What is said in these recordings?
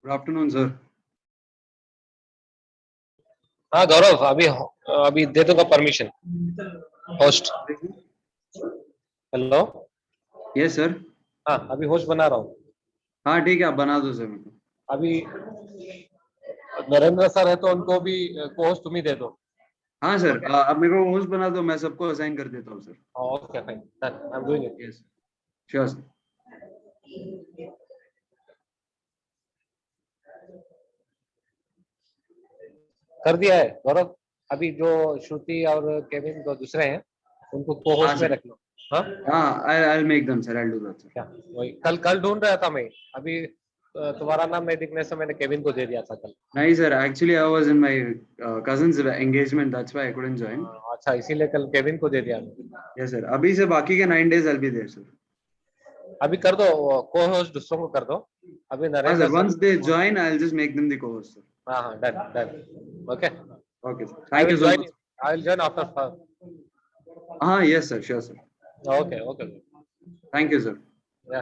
Good afternoon sir. हाँ गौरव, अभी दे दूंगा permission host. Hello. Yes sir. हाँ अभी होस्ट बना रहा हूँ। हाँ ठीक है, आप बना दो सर मेरे को। अभी नरेंद्र सर है तो उनको भी को होस्ट तुम ही दे दो। हाँ सर, अब मेरे को होस्ट बना दो, मैं सबको असाइन कर देता हूँ sir. Okay fine, done, I am doing it. Yes sure sir. कर दिया है गौरव। अभी जो श्रुति और केविन जो दूसरे हैं उनको को हाँ होस्ट में सर। रख लो। हाँ हाँ, I make them sir, I do that sir. क्या वही कल कल ढूंढ रहा था मैं। अभी तुम्हारा नाम नहीं दिखने से मैंने केविन को दे दिया था कल। नहीं sir, actually I was in my cousins engagement, that's why I couldn't join. अच्छा इसीलिए कल केविन को दे दिया। यस सर, अभी से बाकी के 9 days I will be there sir. अभी कर दो, को होस्ट दूसरों को कर दो। अभी हाँ Narendra sir, sir. Once they join I will just make them the co-host sir. हाँ हाँ done done okay. Okay sir, I thank you will so join much. I will join after. हाँ yes sir, sure sir. Okay okay. Thank you sir. Yeah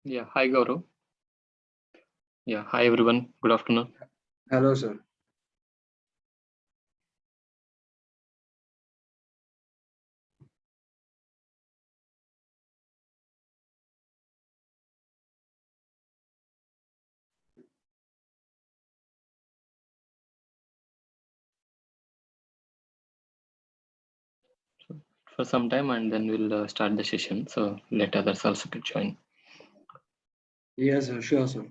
Yeah, hi Gaurav. Yeah, hi everyone. Good afternoon. Hello, sir. For some time and then we'll start the session. So let others also to join. Yes, sir. Sure, sir.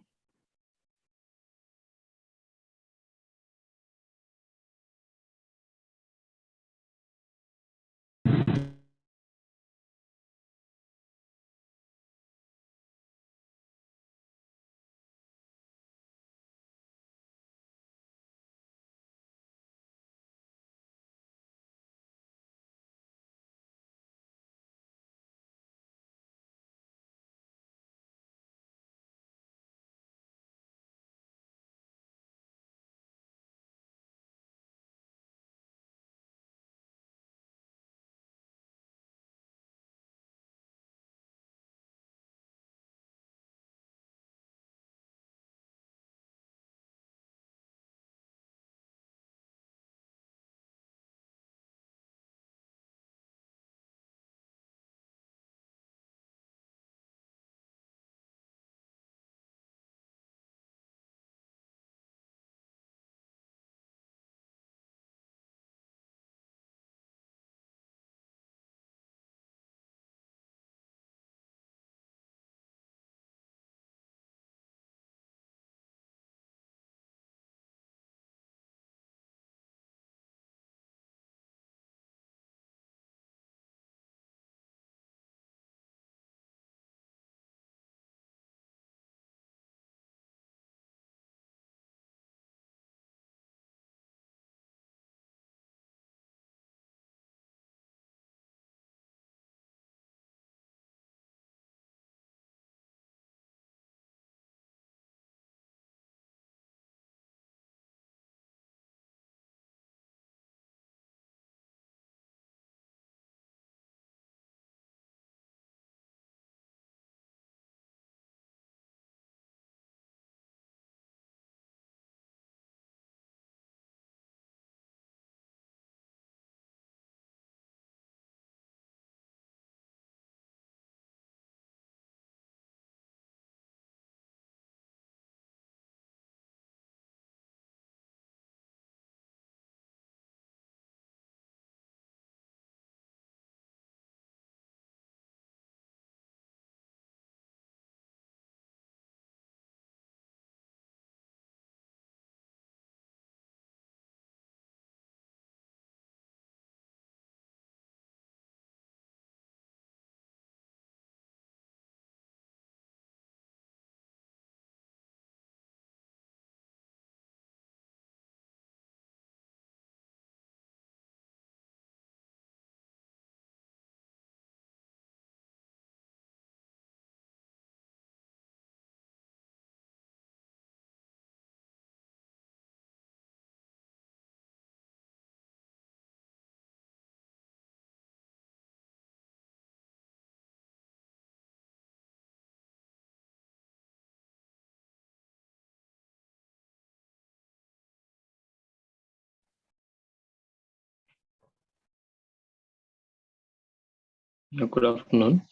Good afternoon.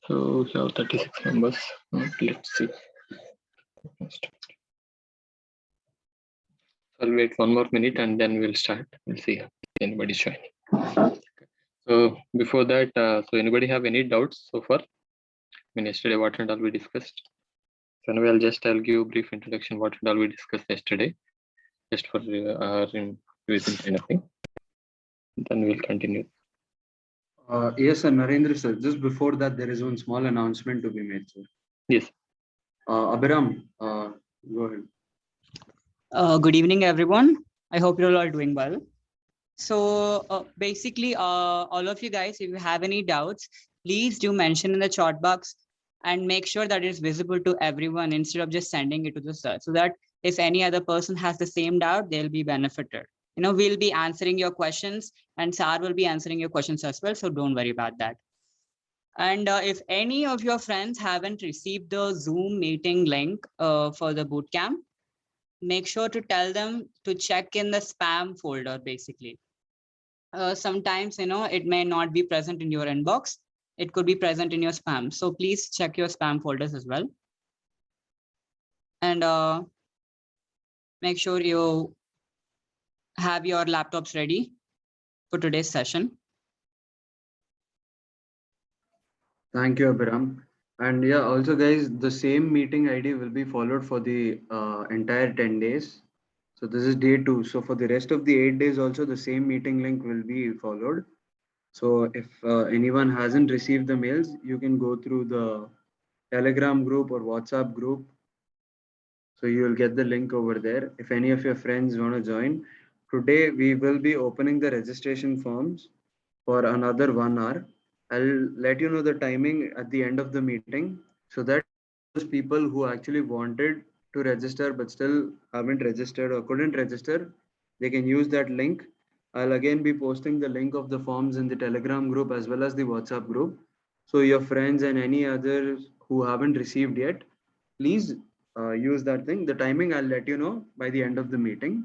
So we have 36 members. Let's see. I'll wait one more minute and then we'll start. We'll see if anybody's joining. So before that, so anybody have any doubts so far? I mean, yesterday what and all we discussed. So anyway, I'll give a brief introduction what and all we discussed yesterday, just for revision kind of thing. Then we'll continue. Yes, sir. Narendra, sir. Just before that, there is one small announcement to be made, sir. Yes. Abhiram, go ahead. Good evening, everyone. I hope you're all doing well. So basically, all of you guys, if you have any doubts, please do mention in the chat box and make sure that it's visible to everyone instead of just sending it to the search, so that if any other person has the same doubt, they'll be benefited. We'll be answering your questions and Sar will be answering your questions as well. So don't worry about that. And if any of your friends haven't received the Zoom meeting link for the bootcamp, make sure to tell them to check in the spam folder, basically. Sometimes, it may not be present in your inbox. It could be present in your spam. So please check your spam folders as well. And make sure you have your laptops ready for today's session. Thank you, Abhiram. And yeah, also guys, the same meeting ID will be followed for the entire 10 days. So this is day 2. So for the rest of the 8 days also, the same meeting link will be followed. So if anyone hasn't received the mails, you can go through the Telegram group or WhatsApp group. So you will get the link over there. If any of your friends want to join, today we will be opening the registration forms for another 1 hour. I'll let you know the timing at the end of the meeting so that those people who actually wanted to register but still haven't registered or couldn't register, they can use that link. I'll again be posting the link of the forms in the Telegram group as well as the WhatsApp group. So your friends and any others who haven't received yet, please use that thing. The timing I'll let you know by the end of the meeting.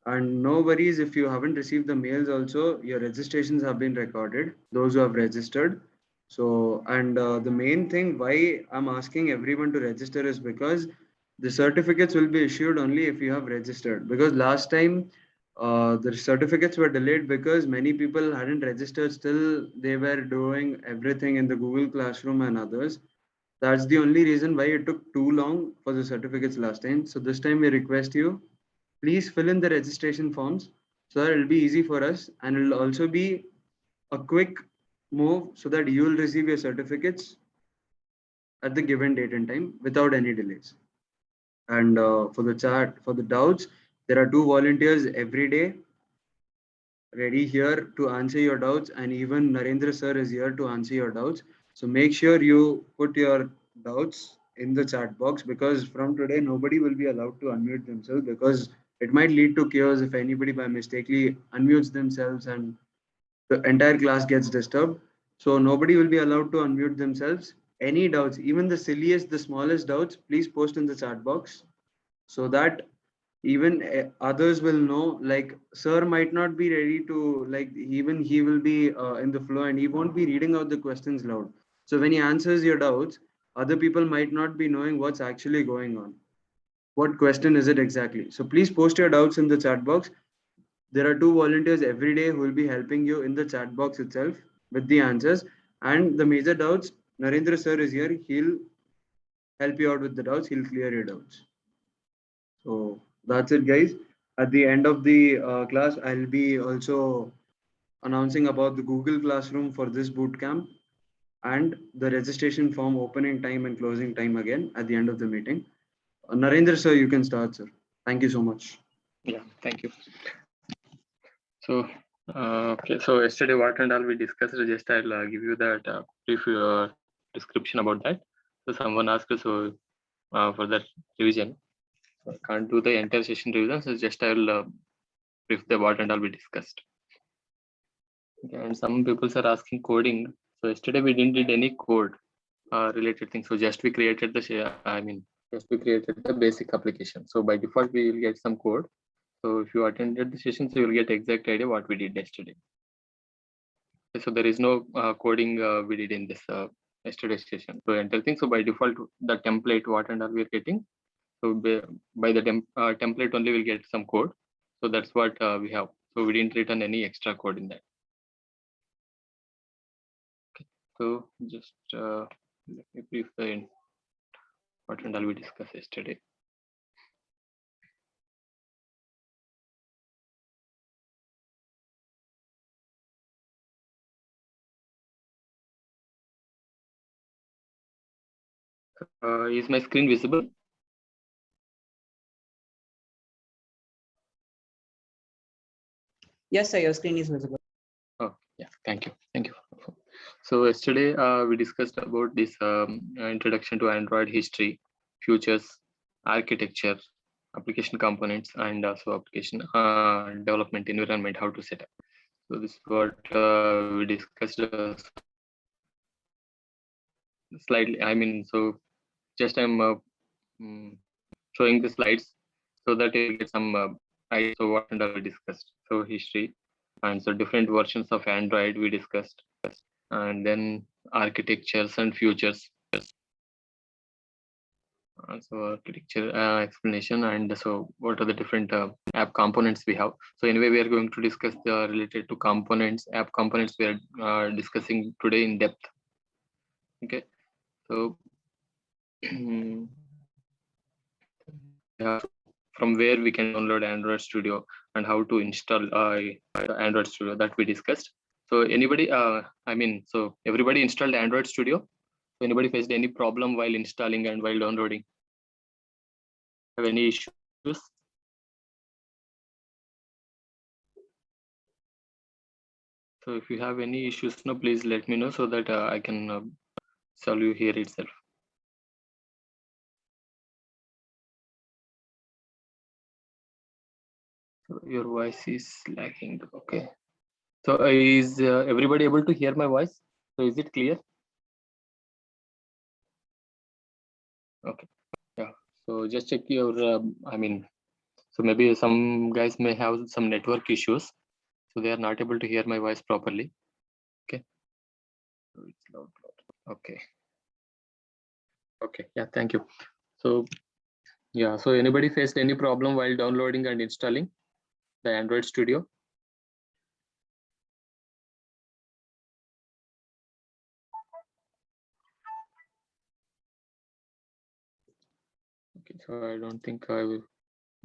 And no worries if you haven't received the mails also, your registrations have been recorded, those who have registered. So, and the main thing why I'm asking everyone to register is because the certificates will be issued only if you have registered. Because last time the certificates were delayed because many people hadn't registered, still they were doing everything in the Google Classroom and others. That's the only reason why it took too long for the certificates last time. So this time we request you, please fill in the registration forms so that it'll be easy for us and it'll also be a quick move so that you'll receive your certificates at the given date and time without any delays. And for the chat, for the doubts, there are 2 volunteers every day ready here to answer your doubts, and even Narendra sir is here to answer your doubts. So make sure you put your doubts in the chat box, because from today nobody will be allowed to unmute themselves, because it might lead to chaos if anybody by mistakenly unmutes themselves and the entire class gets disturbed. So nobody will be allowed to unmute themselves. Any doubts, even the silliest, the smallest doubts, please post in the chat box so that even others will know. Like sir might not be ready to, like, even he will be in the flow and he won't be reading out the questions loud. So when he answers your doubts, other people might not be knowing what's actually going on, what question is it exactly. So please post your doubts in the chat box. There are 2 volunteers every day who will be helping you in the chat box itself with the answers. And the major doubts, Narendra sir is here, he'll help you out with the doubts, he'll clear your doubts. So that's it, guys. At the end of the class, I'll be also announcing about the Google Classroom for this bootcamp and the registration form opening time and closing time again at the end of the meeting. Narendra sir, you can start, sir. Thank you so much. Yeah, thank you. So, okay, so yesterday what and all we discussed, just I'll give you that brief description about that. So someone asked, so for that revision, so I can't do the entire session revision, so just I'll brief the what and all we discussed. Okay, and some people are asking coding. So yesterday we didn't did any code related things. So just we created the, just we created the basic application. So by default, we will get some code. So if you attended the session, so you'll get exact idea what we did yesterday. So there is no coding we did in this yesterday's session. So enter things. So by default, the template what and all we are getting. So by the template only we'll get some code. So that's what we have. So we didn't return any extra code in that. Okay. So just let me brief the what and all we discussed yesterday. Is my screen visible? Yes, sir, your screen is visible. Oh, yeah, thank you. Thank you. So yesterday we discussed about this introduction to Android history, features, architecture, application components, and also application development environment, how to set up. So this is what we discussed. slightly, I mean, so just I'm showing the slides so that you get some idea of what and all we discussed. So history, and so different versions of Android we discussed, and then architectures and futures. So architecture explanation, and so what are the different app components we have. So anyway, we are going to discuss the related to components, app components we are discussing today in depth. Okay, so from where we can download Android Studio and how to install Android Studio that we discussed. So anybody, I mean, so everybody installed Android Studio. Anybody faced any problem while installing and while downloading? Have any issues? So if you have any issues, no, please let me know so that I can solve you here itself. So your voice is lagging. Okay. So is everybody able to hear my voice? So is it clear? Okay. Yeah. So just check your. I mean, so maybe some guys may have some network issues, so they are not able to hear my voice properly. Okay. So it's loud. Okay. Okay. Yeah. Thank you. So yeah. So anybody faced any problem while downloading and installing the Android Studio? Okay. So I don't think I will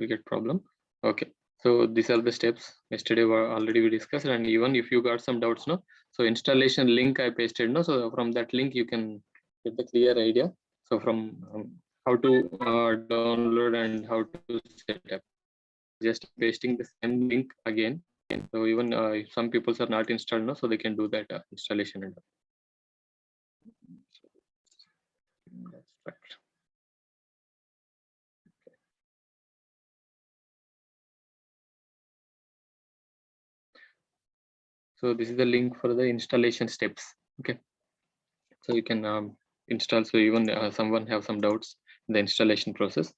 get problem. Okay. So these are the steps yesterday already we discussed, and even if you got some doubts, no, so installation link I pasted, no, so from that link you can get the clear idea. So from how to download and how to set up, just pasting the same link again. So even if some people are not installed, no, so they can do that installation and that's right. So this is the link for the installation steps. Okay. So you can install. So even someone have some doubts in the installation process,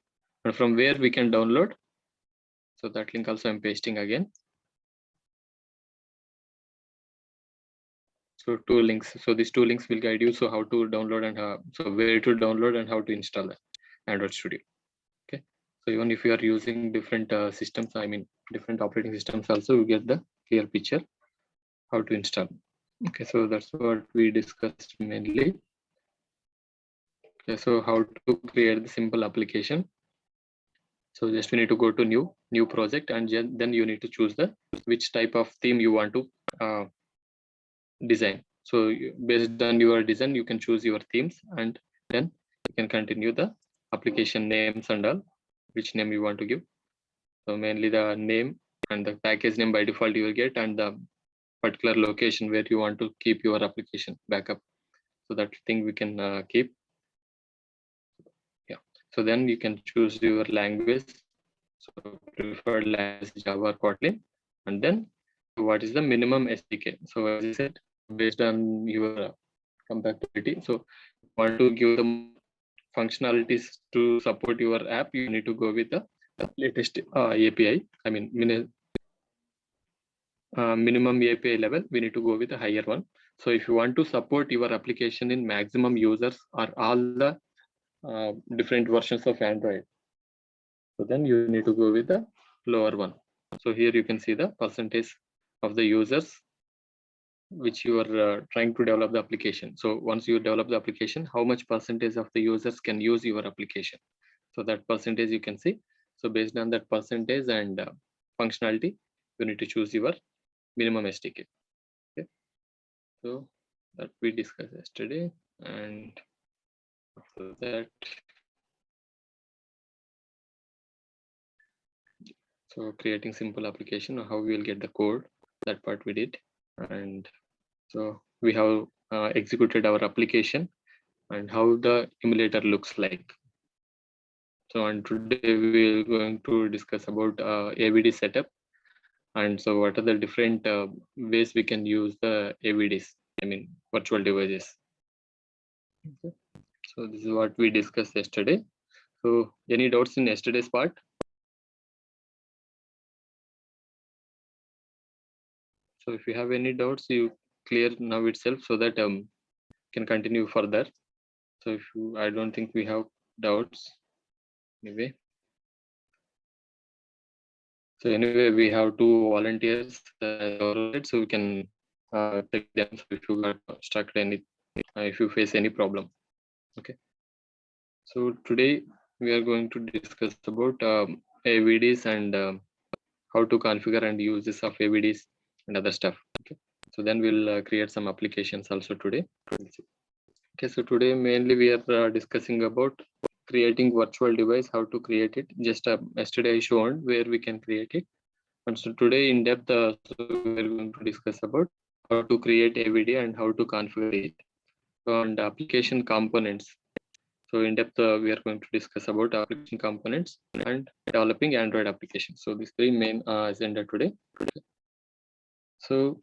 and from where we can download. So that link also I'm pasting again. So two links. So these two links will guide you. So how to download and so where to download and how to install the Android Studio. Okay. So even if you are using different systems, I mean different operating systems, also you get the clear picture how to install. Okay. So that's what we discussed mainly. Okay. So how to create the simple application. So just we need to go to new project, and then you need to choose the which type of theme you want to design. So based on your design, you can choose your themes, and then you can continue the application names and all, which name you want to give. So mainly the name and the package name by default you will get, and the particular location where you want to keep your application backup. So that thing we can keep. Yeah. So then you can choose your language. So preferred language Java or Kotlin, and then what is the minimum SDK. So as I said, based on your compatibility, so you want to give them functionalities to support your app, you need to go with the latest API. I mean minimum API level, we need to go with a higher one. So if you want to support your application in maximum users or all the different versions of Android, so then you need to go with the lower one. So here you can see the percentage of the users which you are trying to develop the application. So once you develop the application, how much percentage of the users can use your application? So that percentage you can see. So based on that percentage and functionality, you need to choose your minimum SDK. Okay. So that we discussed yesterday, and after that, so creating simple application, how we will get the code, that part we did. And so we have executed our application and how the emulator looks like. So and today we are going to discuss about AVD setup, and so what are the different ways we can use the AVDs, I mean virtual devices. Okay. So this is what we discussed yesterday. So any doubts in yesterday's part? So if you have any doubts, you clear now itself so that can continue further. So if you, I don't think we have doubts anyway. So anyway, we have two volunteers so we can take them. So if you got stuck any, if you face any problem, okay. So today we are going to discuss about AVDs and how to configure and uses of AVDs and other stuff. Okay. So then we'll create some applications also today. Okay. So today mainly we are discussing about creating virtual device, how to create it. Just yesterday I shown where we can create it. And so today in depth, so we're going to discuss about how to create AVD and how to configure it. So, and application components. So in depth, we are going to discuss about application components and developing Android applications. So these three main agenda today. So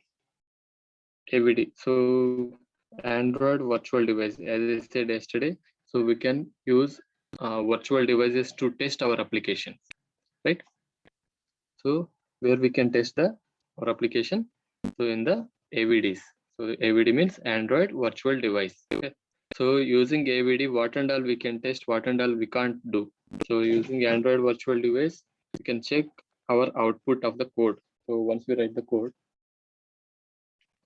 AVD. So Android virtual device, as I said yesterday. So we can use virtual devices to test our applications, right? So where we can test our application. So in the AVDs. So AVD means Android virtual device. Okay. So using AVD, what and all we can test, what and all we can't do. So using Android virtual device, we can check our output of the code. So once we write the code,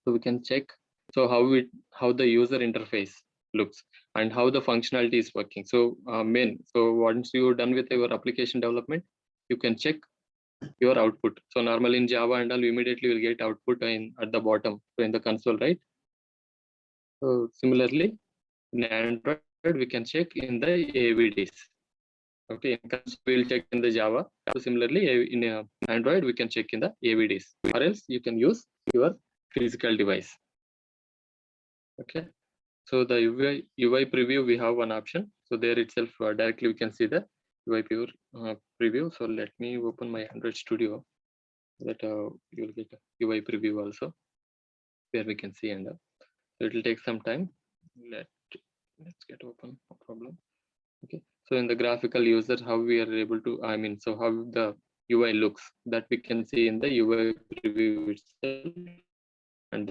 so we can check so how the user interface looks and how the functionality is working. So so once you're done with your application development, you can check your output. So normally in Java and all, you immediately will get output at the bottom, so in the console, right? So similarly, in Android, we can check in the AVDs. Okay, in console we'll check in the Java. So similarly, in Android, we can check in the AVDs, or else you can use your physical device. Okay. So the UI preview, we have one option. So there itself directly we can see the UI preview. So let me open my Android Studio so that you will get a UI preview also, where we can see, and so it will take some time. Let's get open, no problem. Okay. So in the graphical user, how we are able to, so how the UI looks, that we can see in the UI preview itself. And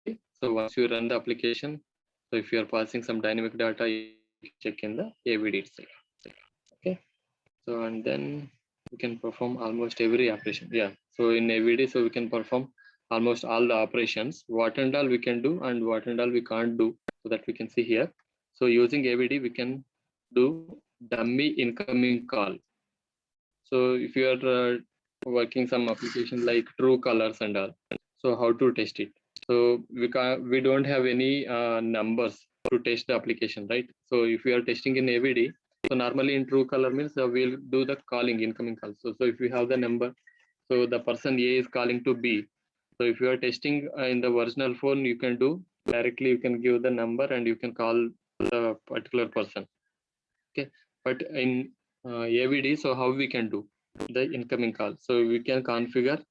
okay, so once you run the application, so if you are passing some dynamic data, you can check in the AVD itself. Okay. So and then we can perform almost every operation. Yeah. So in AVD, so we can perform almost all the operations, what and all we can do and what and all we can't do, so that we can see here. So using AVD, we can do dummy incoming call. So if you are working some application like True Colors and all, so how to test it? So we don't have any numbers to test the application, right? So if we are testing in AVD, so normally in True Color means we'll do the calling, incoming call. So if we have the number, so the person A is calling to B. So if you are testing in the original phone, you can do directly, you can give the number and you can call the particular person. Okay. But in AVD, so how we can do the incoming call? So we can configure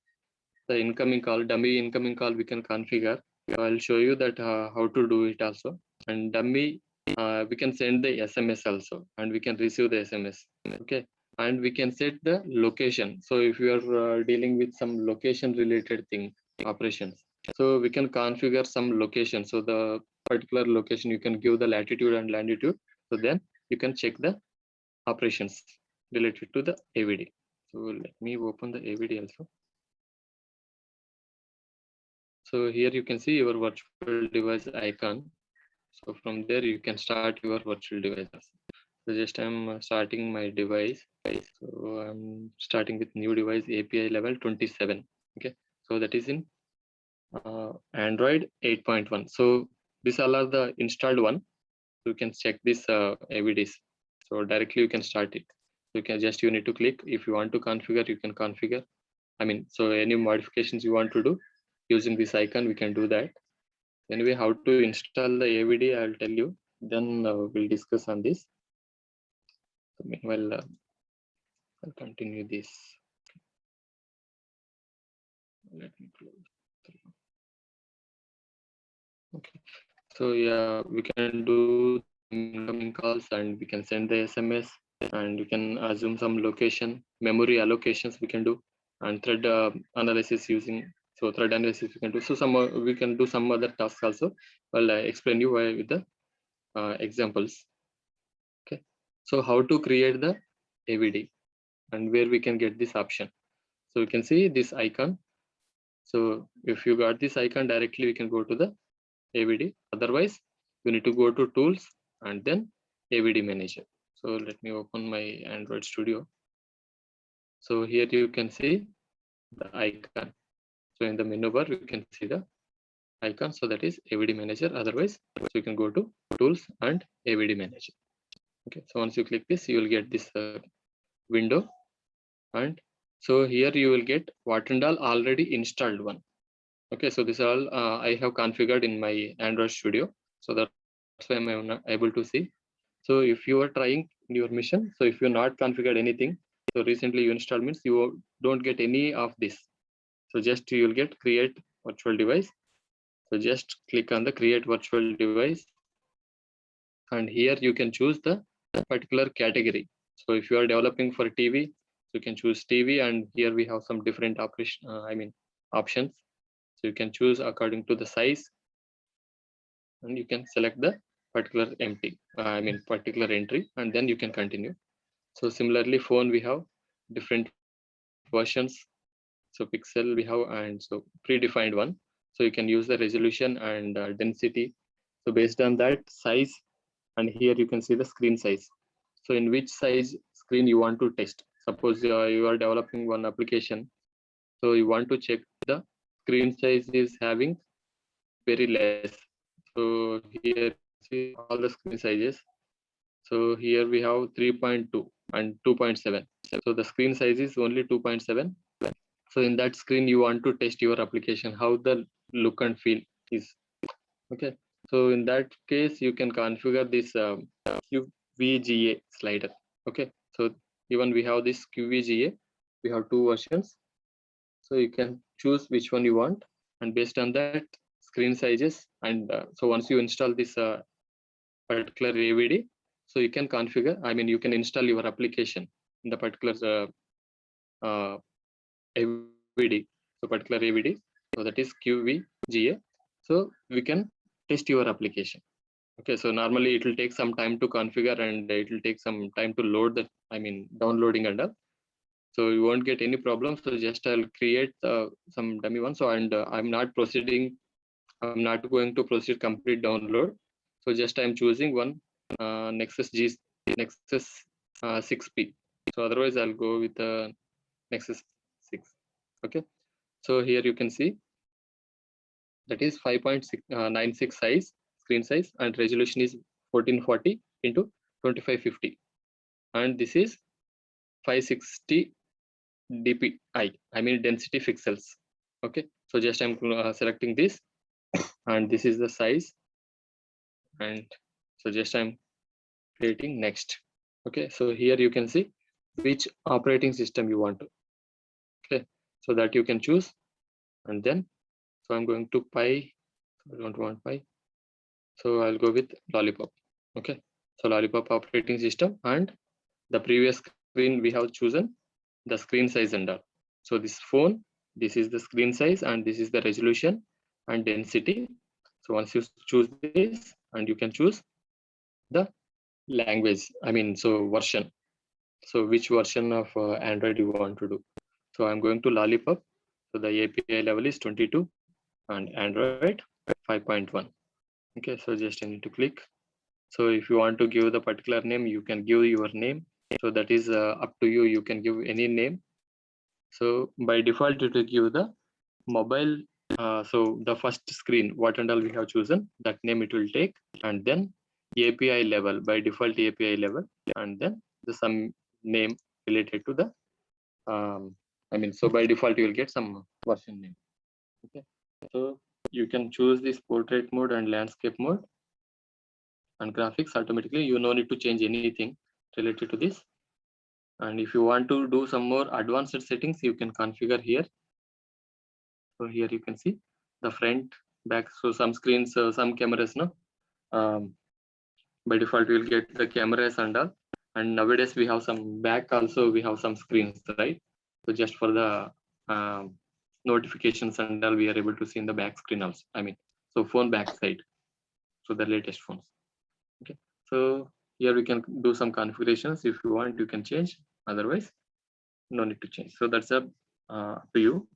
the incoming call, dummy incoming call we can configure. I'll show you that how to do it also. And dummy, we can send the SMS also, and we can receive the SMS. Okay. And we can set the location. So if you are dealing with some location related thing, operations, so we can configure some location. So the particular location, you can give the latitude and longitude. So then you can check the operations related to the AVD. So let me open the AVD also. So here you can see your virtual device icon. So from there you can start your virtual devices. So just I'm starting my device. So I'm starting with new device API level 27. Okay. So that is in Android 8.1. So these all are the installed one. You can check this AVDs. So directly you can start it. You need to click. If you want to configure, you can configure. So any modifications you want to do using this icon, we can do that. Anyway, how to install the AVD, I'll tell you. Then we'll discuss on this. So meanwhile, I'll continue this. Let me close. Okay. So yeah, we can do incoming calls and we can send the SMS and we can assume some location, memory allocations we can do, and thread analysis using, so thread analysis we can do. So some we can do some other tasks also. I'll explain you why with the examples. Okay, so how to create the AVD and where we can get this option. So you can see this icon. So if you got this icon directly, we can go to the AVD. Otherwise, you need to go to tools and then AVD manager. So let me open my Android Studio. So here you can see the icon. So in the menu bar, you can see the icon. So that is AVD manager. Otherwise, so you can go to tools and AVD manager. Okay. So once you click this, you will get this window. And so here you will get what and all already installed one. Okay, so this all I have configured in my Android Studio. So that's why I'm not able to see. So if you are trying your mission, so if you're not configured anything, so recently you install means you don't get any of this. So just you'll get create virtual device. So just click on the create virtual device. And here you can choose the particular category. So if you are developing for TV, so you can choose TV, and here we have some different options. So you can choose according to the size, and you can select the particular particular entry, and then you can continue. So similarly, phone we have different versions. So pixel we have, and so predefined one. So you can use the resolution and density. So based on that size, and here you can see the screen size. So in which size screen you want to test. Suppose you are developing one application, so you want to check the screen size is having very less. So here you can see all the screen sizes. So here we have 3.2 and 2.7. So the screen size is only 2.7. So in that screen, you want to test your application, how the look and feel is. Okay. So in that case, you can configure this QVGA slider. Okay. So even we have this QVGA, we have two versions. So you can choose which one you want, and based on that screen sizes. And so once you install this particular AVD, so you can configure, you can install your application in the particular AVD, so particular AVD, so that is QVGA. So we can test your application. Okay, so normally it will take some time to configure, and it will take some time to load the, downloading and all. So you won't get any problem. So just I'll create some dummy one. So and I'm not going to proceed complete download. So just I'm choosing one Nexus 6P. So otherwise I'll go with Nexus 6. Okay. So here you can see that is 5.96 size, screen size, and resolution is 1440 into 2550, and this is 560 dpi, density pixels. Okay, so just I'm selecting this, and this is the size, and so just I'm creating next. Okay, so here you can see which operating system you want to. Okay, so that you can choose, and then so I'm going to Pi. I don't want Pi, so I'll go with Lollipop. Okay, so Lollipop operating system, and the previous screen we have chosen the screen size and all. So this phone, this is the screen size, and this is the resolution and density. So once you choose this, and you can choose the language, so version. So which version of Android you want to do. So I'm going to Lollipop. So the API level is 22 and Android 5.1. Okay, so just I need to click. So if you want to give the particular name, you can give your name. So that is up to you. You can give any name. So by default, it will give the mobile. So the first screen, what and all we have chosen, that name it will take, and then API level, by default API level, and then some name related to the. So by default you will get some version name. Okay, so you can choose this portrait mode and landscape mode, and graphics automatically. You no need to change anything related to this. And if you want to do some more advanced settings, you can configure here. So here you can see the front, back. So some screens, some cameras, no, by default we will get the cameras and all. And nowadays we have some back also, we have some screens, right? So just for the notifications and all, we are able to see in the back screen also. I mean, so phone back side. So the latest phones. Okay. So here we can do some configurations. If you want, you can change. Otherwise, no need to change. So that's up to you.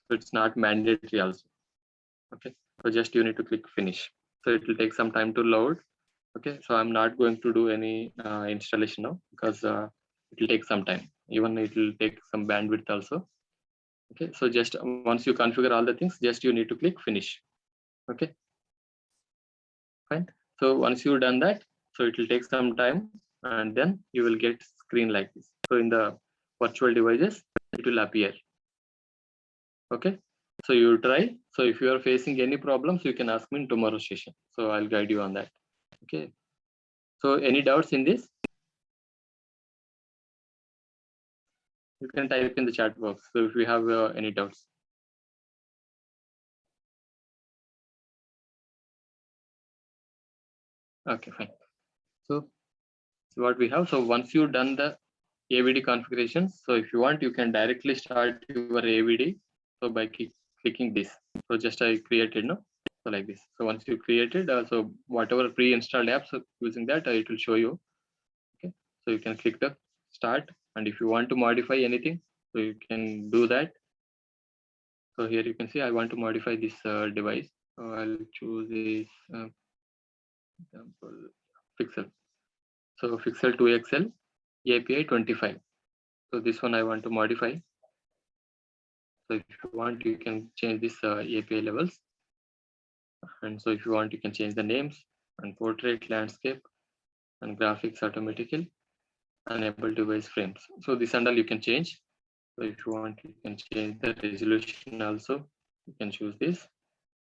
So it's not mandatory also. Okay. So just you need to click finish. So it will take some time to load. Okay. So I'm not going to do any installation now because it will take some time. Even it will take some bandwidth also. Okay. So just once you configure all the things, just you need to click finish. Okay. Fine. So once you've done that, so it will take some time and then you will get screen like this. So in the virtual devices, it will appear. Okay. So you try. So if you are facing any problems, you can ask me in tomorrow's session. So I'll guide you on that. Okay. So any doubts in this? You can type in the chat box. So if you have any doubts. Okay, fine. So what we have. So once you've done the AVD configurations, so if you want, you can directly start your AVD. So by clicking this. So just I created, no? So like this. So once you created, so whatever pre-installed apps using that, it will show you. Okay. So you can click the start, and if you want to modify anything, so you can do that. So here you can see I want to modify this device. So I'll choose this example Pixel. So Pixel 2XL API 25. So this one I want to modify. So if you want, you can change this API levels. And so if you want, you can change the names and portrait, landscape, and graphics automatically, enable device frames. So this and all you can change. So if you want, you can change the resolution also. You can choose this.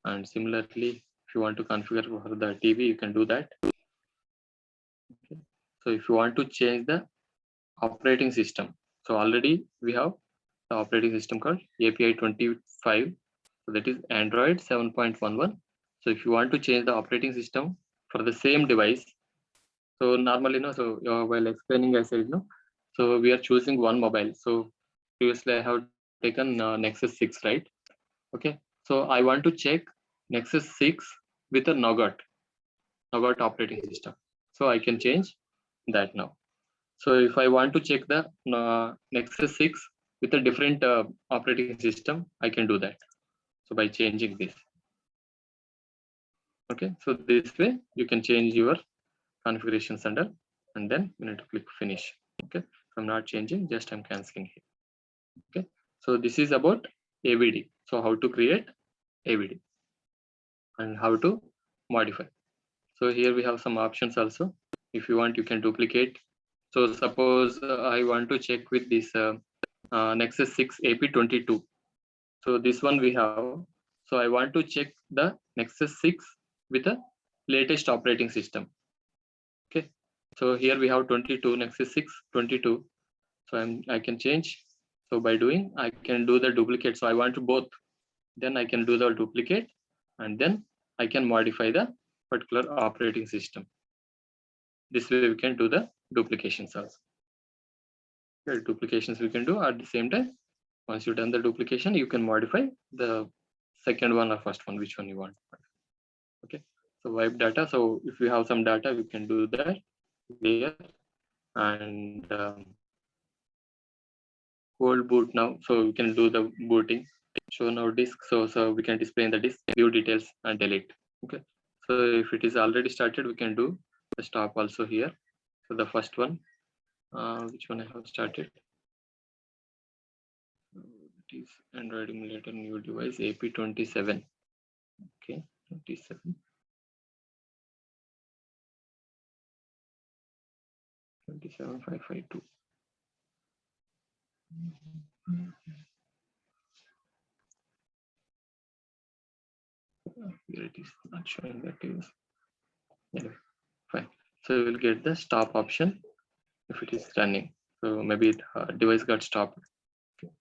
And similarly, if you want to configure for the TV, you can do that. Okay. So if you want to change the operating system, so already we have the operating system called API 25. So that is Android 7.11. So if you want to change the operating system for the same device, so normally, no, so while explaining, I said, no, so we are choosing one mobile. So previously I have taken Nexus 6, right? Okay. So I want to check Nexus 6 with a Nougat operating system. So I can change that now. So if I want to check the Nexus 6 with a different operating system, I can do that. So by changing this. Okay. So this way you can change your configuration center and then you need to click finish. Okay. So I'm not changing, just I'm canceling here. Okay. So this is about AVD. So how to create AVD and how to modify. So here we have some options also. If you want, you can duplicate. So suppose I want to check with this Nexus 6 AP22. So this one we have. So I want to check the Nexus 6 with a latest operating system. Okay. So here we have 22 Nexus 6 22. So I can change. So by doing, I can do the duplicate. So I want to both. Then I can do the duplicate, and then I can modify the particular operating system. This way we can do the duplications also. Okay, duplications we can do at the same time. Once you've done the duplication, you can modify the second one or first one, which one you want. Okay. So wipe data. So if you have some data, we can do that here. And cold boot now. So we can do the booting. Show now disk. So we can display in the disk, view details and delete. Okay. So if it is already started, we can do the stop also here. So the first one, which one I have started? It is Android emulator new device AP27. Okay, 27. 27552. Here it is not showing that is. Anyway, fine. So we will get the stop option if it is running. So maybe device got stopped. Okay.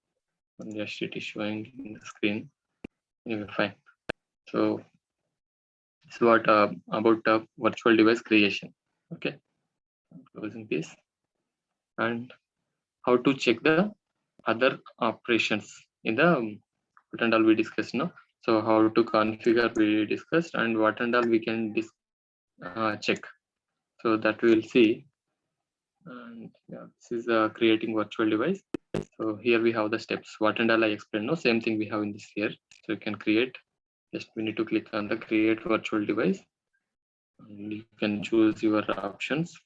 And yes, it is showing in the screen. Anyway, fine. So This is what about virtual device creation. Okay, closing this, and how to check the other operations in the what and all we discussed now. So how to configure we discussed, and what and all we can check. So that we will see. And yeah, this is creating virtual device. So here we have the steps. What and all I explained. No, same thing we have in this here. So you can create. Just we need to click on the create virtual device. And you can choose your options.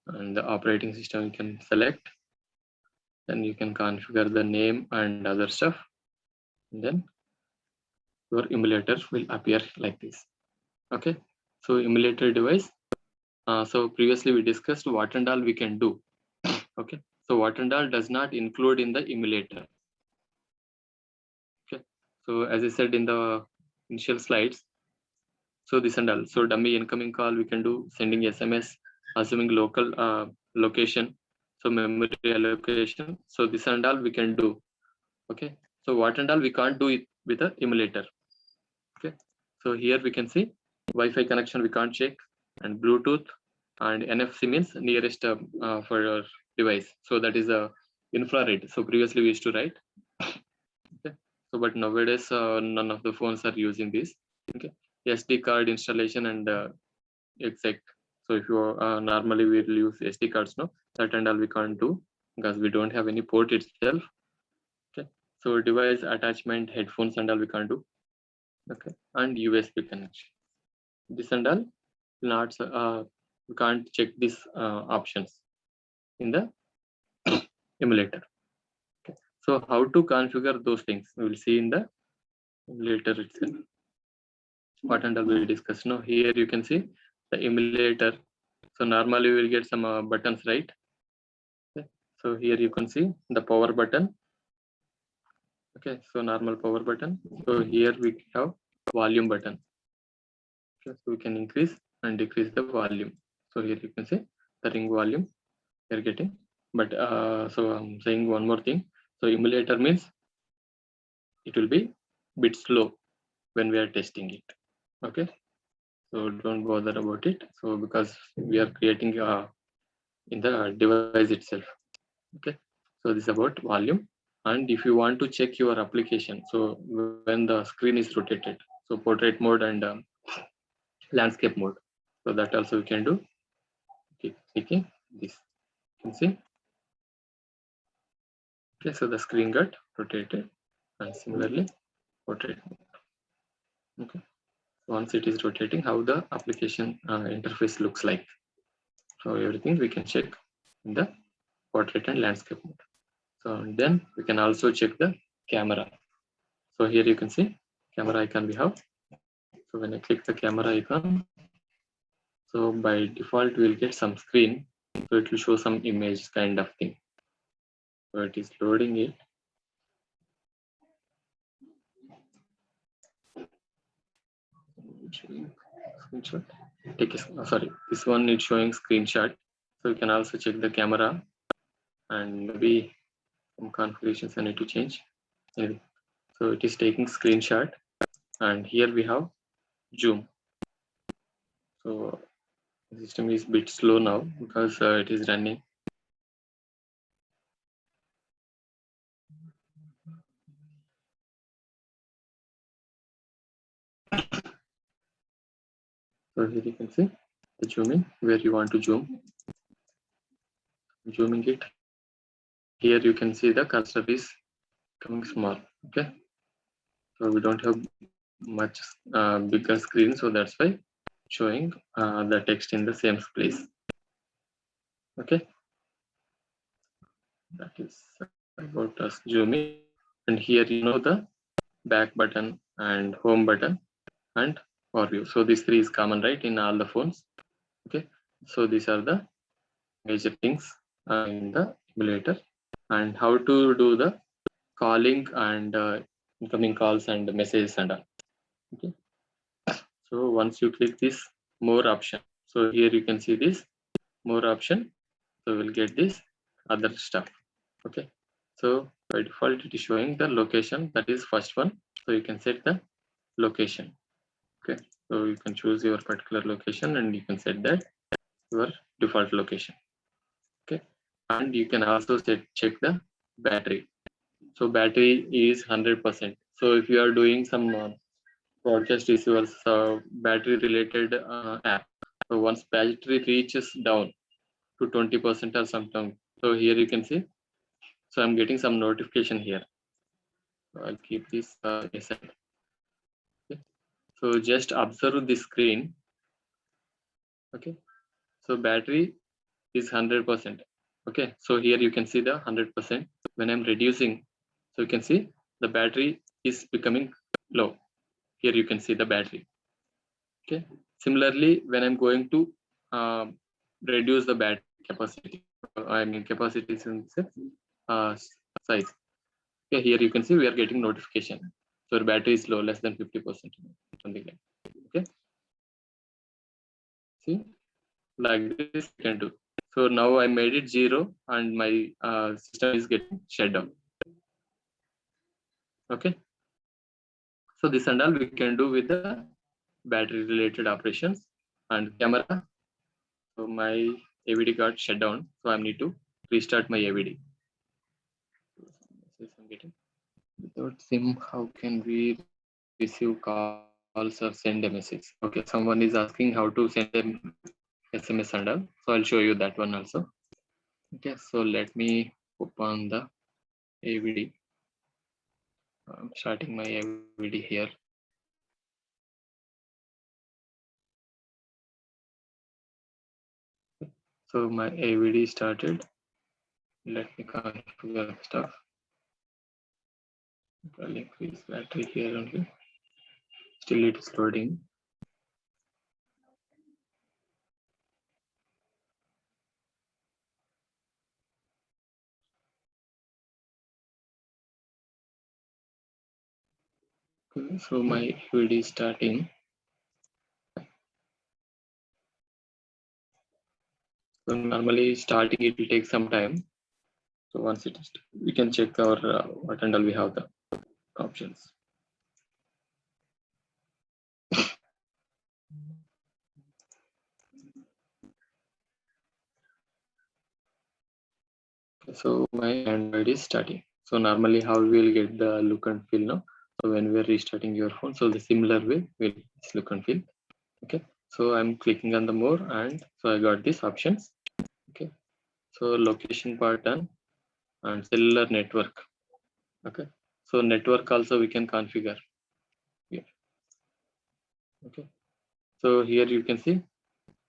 And the operating system you can select. Then you can configure the name and other stuff. And then your emulator will appear like this. Okay. So emulator device. So previously we discussed what and all we can do. Okay. So what and all does not include in the emulator. Okay. So as I said in the initial slides, so this and all. So dummy incoming call we can do, sending SMS, assuming local location, so memory allocation. So this and all we can do. Okay. So what and all we can't do it with the emulator. Okay. So here we can see Wi-Fi connection we can't check, and Bluetooth, and NFC means nearest for your device. So that is a infrared. So previously we used to write. Okay. So but nowadays none of the phones are using this. Okay. SD card installation and exact. So if you normally we will use SD cards, no, that and all we can't do because we don't have any port itself. Okay. So device attachment, headphones and all we can't do. Okay. And USB connection. This and all not we can't check these options in the emulator. Okay. So how to configure those things we will see in the emulator itself. What and all we discuss now. Here you can see the emulator. So normally we will get some buttons, right? Okay. So here you can see the power button. Okay, so normal power button. So here we have volume button. Okay, so we can increase and decrease the volume. So here you can see the ring volume you're getting. But so I'm saying one more thing. So emulator means it will be bit slow when we are testing it. Okay, so don't bother about it. So because we are creating in the device itself. Okay, so this is about volume. And if you want to check your application, so when the screen is rotated, so portrait mode and landscape mode, so that also we can do. Okay, clicking this, you can see. Okay, so the screen got rotated, and similarly portrait mode. Okay, once it is rotating, how the application interface looks like. So everything we can check in the portrait and landscape mode. So then we can also check the camera. So here you can see camera icon we have. So when I click the camera icon, so by default we'll get some screen. So it will show some image kind of thing. So it is loading it. Screenshot. Take a, sorry, this one is showing screenshot. So you can also check the camera, and maybe some configurations I need to change. Anyway, so it is taking screenshot, and here we have zoom. So the system is a bit slow now because it is running. So here you can see the zooming where you want to zoom. Zooming it. Here you can see the cursor is becoming small. Okay. So we don't have much bigger screen, so that's why showing the text in the same place. Okay. That is about us zooming. And here you know the back button and home button and overview. So these three is common, right, in all the phones. Okay. So these are the major things in the emulator, and how to do the calling and incoming calls and messages and all. Okay. So once you click this more option, so here you can see this more option. So we'll get this other stuff. Okay. So by default it is showing the location, that is first one. So you can set the location. Okay, so you can choose your particular location and you can set that your default location. Okay, and you can also check the battery. So battery is 100%. So if you are doing some broadcast receivers battery related app, so once battery reaches down to 20% or something, so here you can see, so I'm getting some notification here. So I'll keep this aside. Okay. So just observe the screen. Okay, so battery is 100%. Okay, so here you can see the 100%. When I'm reducing, so you can see the battery is becoming low. Here you can see the battery. Okay, similarly, when I'm going to reduce the battery capacity, I mean capacity in size. Okay, here you can see we are getting notification. So your battery is low, less than 50%, something like that. Okay, see, like this you can do. So now I made it 0 and my system is getting shut down. Okay, so this and all we can do with the battery related operations. And camera, so my AVD got shut down, so I need to restart my AVD. Without SIM, how can we receive calls or send a message? Okay, someone is asking how to send them SMS and all, so I'll show you that one also. Okay, so let me open the AVD. I'm starting my AVD here. So my AVD started. Let me configure stuff. I'll increase battery here only. Still it is loading. Okay, so my AVD is starting. So normally starting it will take some time. So once it is, we can check our what and all we have the options. Okay, so my Android is starting. So normally how we will get the look and feel now. So when we are restarting your phone, so the similar way will look and feel. Okay, so I'm clicking on the more and so I got these options. Okay, so location part done and cellular network. Okay, so network also we can configure. Yeah. Okay, so here you can see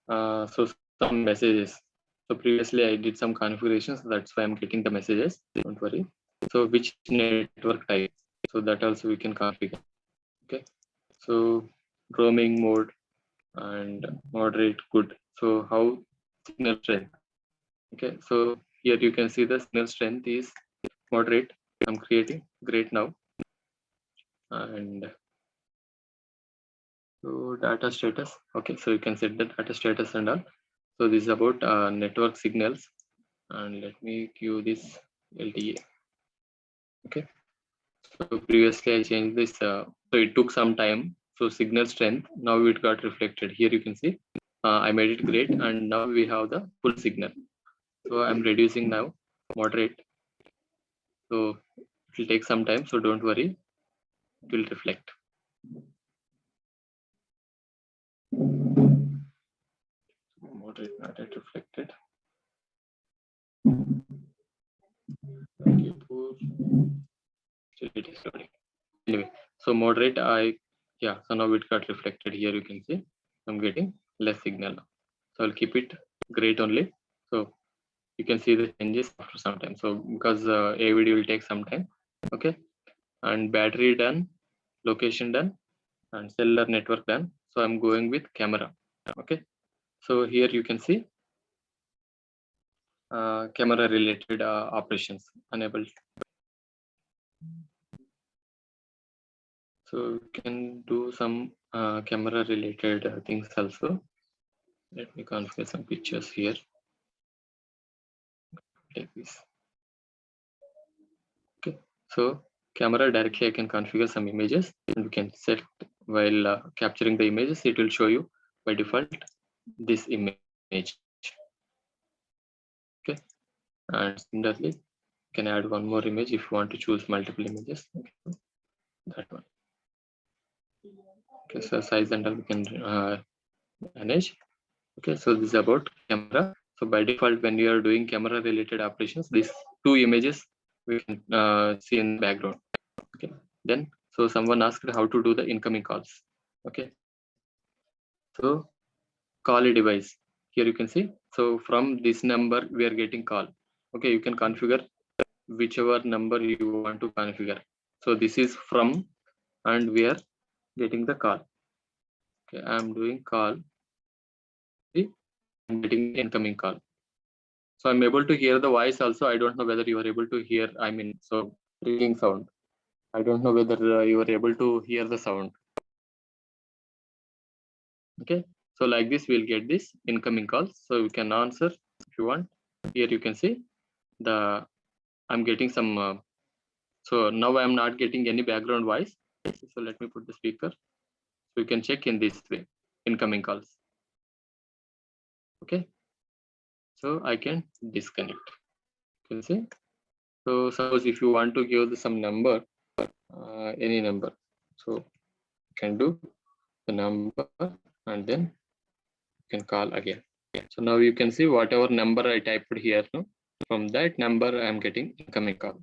so some messages. So previously I did some configurations, that's why I'm getting the messages, don't worry. So which network type, so that also we can configure. Okay, so roaming mode and moderate good. So how signal strength. Okay, so here you can see the signal strength is moderate. I'm creating great now. And so data status. Okay, so you can set the data status and all. So this is about network signals. And let me queue this LTE. Okay, so previously I changed this, so it took some time. So signal strength, now it got reflected. Here you can see I made it great, and now we have the full signal. So I'm reducing now, moderate. So it will take some time, so don't worry, it will reflect. Moderate, not yet reflected. Thank you for still it is loading. Anyway, so moderate, so now it got reflected. Here you can see I'm getting less signal now. So I'll keep it great only. So you can see the changes after some time. So because AVD will take some time. Okay, and battery done, location done, and cellular network done. So I'm going with camera. Okay, so here you can see camera related operations enabled. So we can do some camera related things also. Let me configure some pictures here. Take this. Okay, so camera directly I can configure some images and we can set while capturing the images, it will show you by default this image. Okay, and similarly, you can add one more image if you want to choose multiple images. Okay, that one. Okay, so size and all we can manage. Okay, so this is about camera. So by default, when you are doing camera related operations, these two images we can see in the background. Okay, then so someone asked how to do the incoming calls. Okay, so call a device. Here you can see. So from this number we are getting call. Okay, you can configure whichever number you want to configure. So this is from, and we are getting the call. Okay, I'm doing call. See, I'm getting incoming call. So I'm able to hear the voice also. I don't know whether you are able to hear, I mean, so ringing sound. I don't know whether you are able to hear the sound. Okay, so like this, we'll get this incoming calls. So we can answer if you want. Here you can see the, I'm getting some, so now I'm not getting any background voice. So let me put the speaker. So you can check in this way, incoming calls. Okay, so I can disconnect. You can see. So suppose if you want to give some number, any number, so you can do the number and then you can call again. So now you can see whatever number I typed here, no? From that number I am getting incoming call.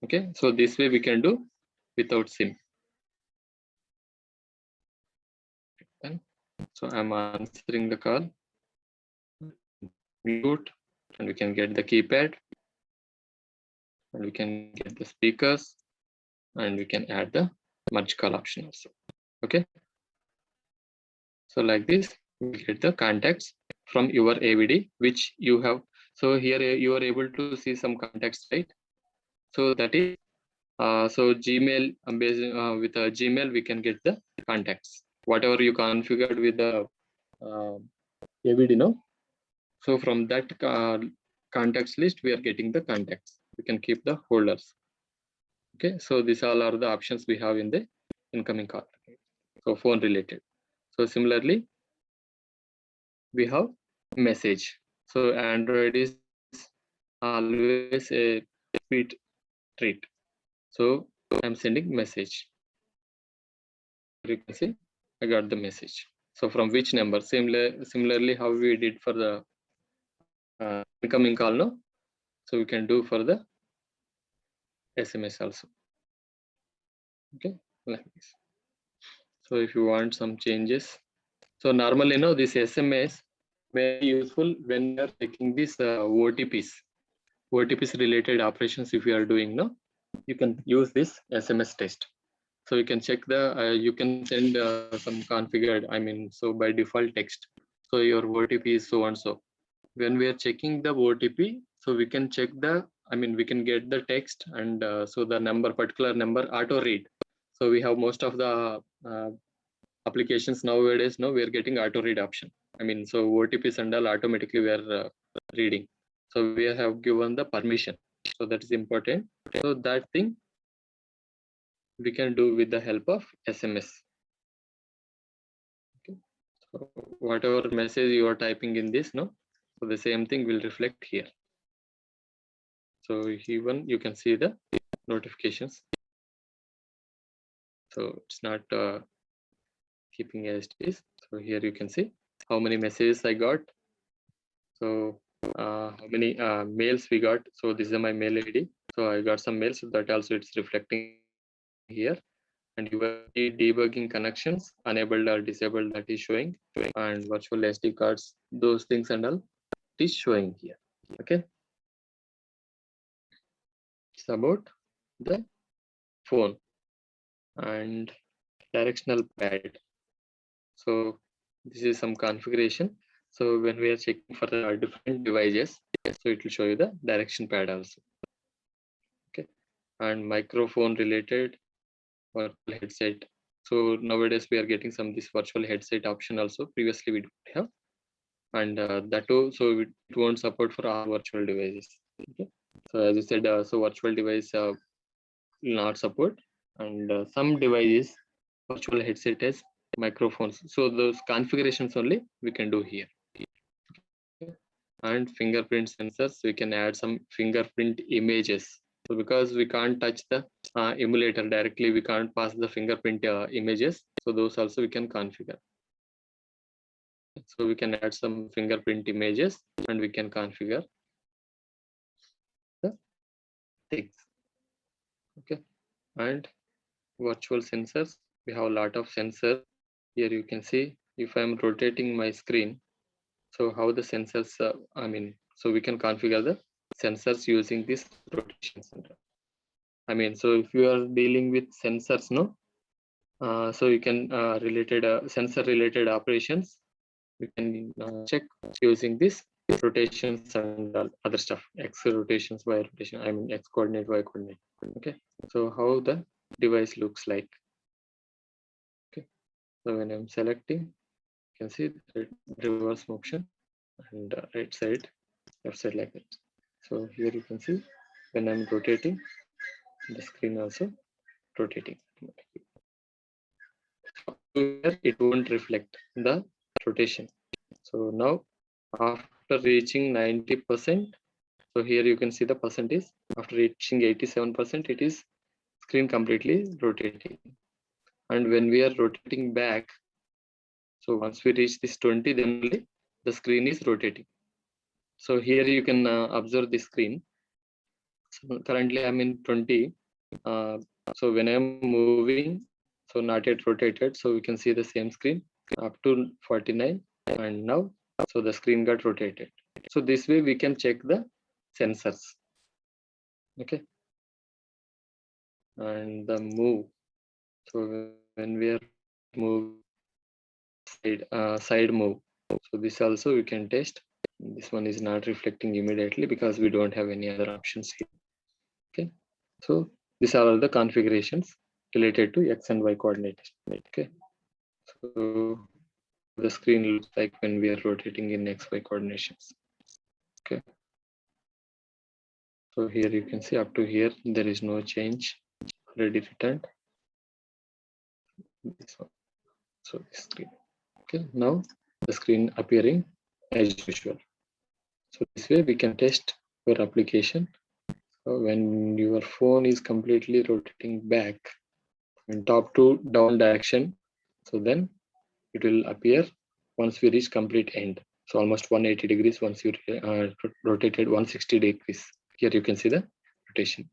Okay, so this way we can do without SIM. Then, so I'm answering the call, mute, and we can get the keypad, and we can get the speakers, and we can add the merge call option also. Okay, so like this we get the contacts from your AVD which you have. So here you are able to see some contacts, right? So that is so Gmail, with a Gmail we can get the contacts whatever you configured with the AVD, no? So from that contacts list we are getting the contacts. We can keep the folders. Okay, so these all are the options we have in the incoming call. So phone related. So similarly we have message. So Android is always a sweet treat. So I'm sending message. You can see I got the message. So from which number? Similarly how we did for the incoming call, no? So we can do for the SMS also. Okay, like this. So if you want some changes, so normally, you know, this SMS very useful when you are taking this OTPs related operations. If you are doing, no, you can use this SMS test. So you can check the you can send some configured, I mean, so by default text. So your OTP is so and so. When we are checking the OTP, so we can check the, I mean, we can get the text and so the number, particular number auto read. So we have most of the applications nowadays, no, we are getting auto read option. I mean, so OTPs and all automatically we are reading. So we have given the permission. So that is important. So that thing we can do with the help of SMS. Okay. So whatever message you are typing in this, no, so the same thing will reflect here. So even you can see the notifications. So it's not keeping as it is. So here you can see how many messages I got. So how many mails we got. So this is my mail ID. So I got some mails, so that also it's reflecting here. And your debugging connections enabled or disabled, that is showing, and virtual SD cards, those things and all, it is showing here. Okay, it's about the phone and directional pad. So this is some configuration. So when we are checking for the different devices, so it will show you the direction pad also. Okay, and microphone related virtual headset. So nowadays we are getting some this virtual headset option also. Previously we didn't have, and that too. So it won't support for all virtual devices. Okay, so as you said, so virtual device will not support, and some devices virtual headset as microphones. So those configurations only we can do here. And fingerprint sensors, we can add some fingerprint images. So because we can't touch the emulator directly, we can't pass the fingerprint images. So those also we can configure. So we can add some fingerprint images and we can configure the things. Okay, and virtual sensors, we have a lot of sensors. Here you can see if I'm rotating my screen, so how the sensors, so we can configure the sensors using this rotation center. So if you are dealing with sensors, no, so you can related sensor related operations, we can check using this rotations and other stuff, x rotations, y rotation, x coordinate, y coordinate. Okay, so how the device looks like. Okay, so when I'm selecting, you can see the reverse motion and right side, left side, like that. So here you can see when I'm rotating, the screen also rotating. Here it won't reflect the rotation. So now after reaching 90%, so here you can see the percentage. After reaching 87%, it is screen completely rotating. And when we are rotating back, so once we reach this 20, then only the screen is rotating. So here you can observe the screen. So currently I'm in 20. So when I'm moving, so not yet rotated, so we can see the same screen up to 49, and now so the screen got rotated. So this way we can check the sensors. Okay, and the move. So when we are moving side move, so this also we can test. This one is not reflecting immediately because we don't have any other options here. Okay, so these are all the configurations related to x and y coordinates. Okay, so the screen looks like when we are rotating in xy coordinations. Okay, so here you can see up to here there is no change, already returned this one. So this screen. Okay, now the screen appearing as usual. So this way we can test your application. So when your phone is completely rotating back in top to down direction, so then it will appear once we reach complete end. So almost 180 degrees once you rotated 160 degrees. Here you can see the rotation.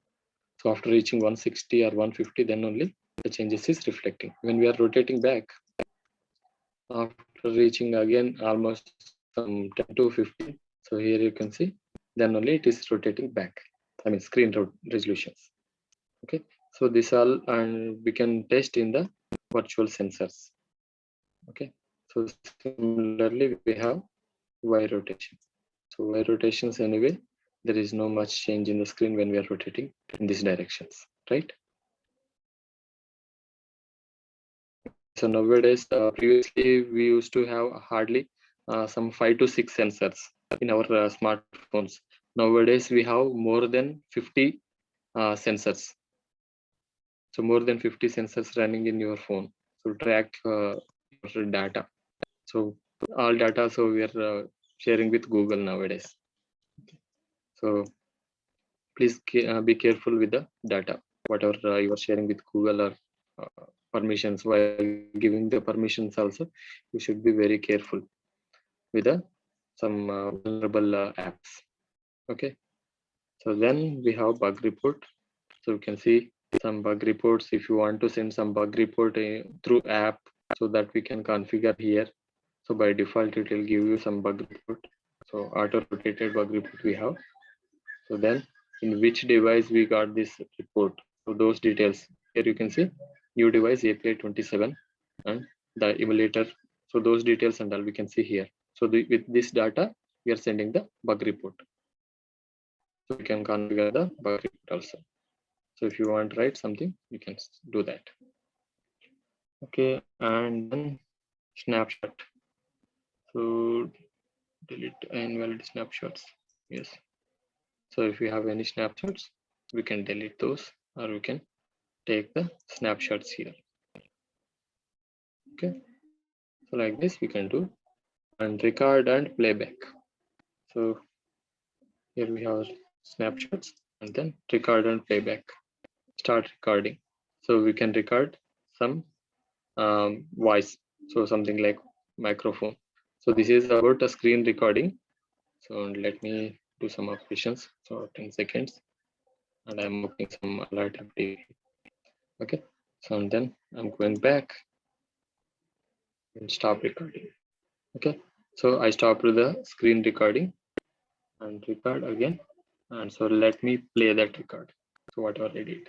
So after reaching 160 or 150, then only the changes is reflecting. When we are rotating back, after reaching again almost some 10 to 15, so here you can see, then only it is rotating back. Screen resolutions. Okay, so this all, and we can test in the virtual sensors. Okay, so similarly we have Y rotation. So Y rotations, anyway, there is no much change in the screen when we are rotating in these directions, right? So nowadays, previously we used to have hardly some 5 to 6 sensors in our smartphones. Nowadays we have more than 50 sensors. So more than 50 sensors running in your phone. So track your data. So all data, so we are sharing with Google nowadays. Okay. So please be careful with the data, whatever you are sharing with Google or permissions. While giving the permissions also, you should be very careful with some vulnerable apps. Okay, so then we have bug report. So you can see some bug reports. If you want to send some bug report through app, so that we can configure here. So by default it will give you some bug report. So auto rotated bug report we have. So then in which device we got this report, so those details here you can see new device API 27 and the emulator. So those details and all we can see here. So with this data we are sending the bug report. So we can configure the bug report also. So if you want to write something, you can do that. Okay, and then snapshot. So delete invalid snapshots. Yes. So if you have any snapshots, we can delete those, or we can take the snapshots here. Okay, so like this we can do, and record and playback. So here we have snapshots and then record and playback. Start recording. So we can record some voice, so something like microphone. So this is about a screen recording. So let me do some operations. So 10 seconds, and I'm opening some alert FTP. Okay, so and then I'm going back and stop recording. Okay, so I stopped the screen recording and record again, and so let me play that record. So whatever I did,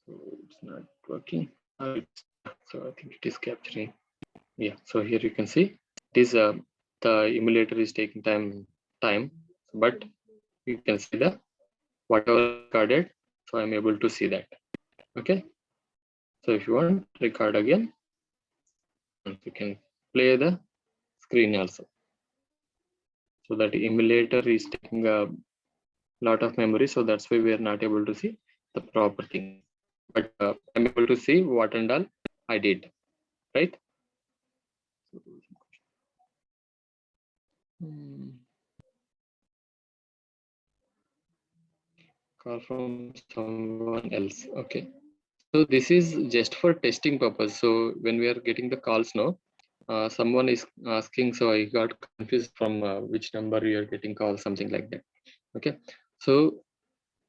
so it's not working. So I think it is capturing. Yeah, so here you can see it is the emulator is taking time, but you can see the whatever recorded. So I'm able to see that. Okay, so if you want, record again, and you can play the screen also. So that emulator is taking a lot of memory, so that's why we are not able to see the proper thing. But I'm able to see what and all I did, right? Call from someone else. Okay, so this is just for testing purpose. So when we are getting the calls now, someone is asking, so I got confused from which number you are getting calls, something like that. Okay, so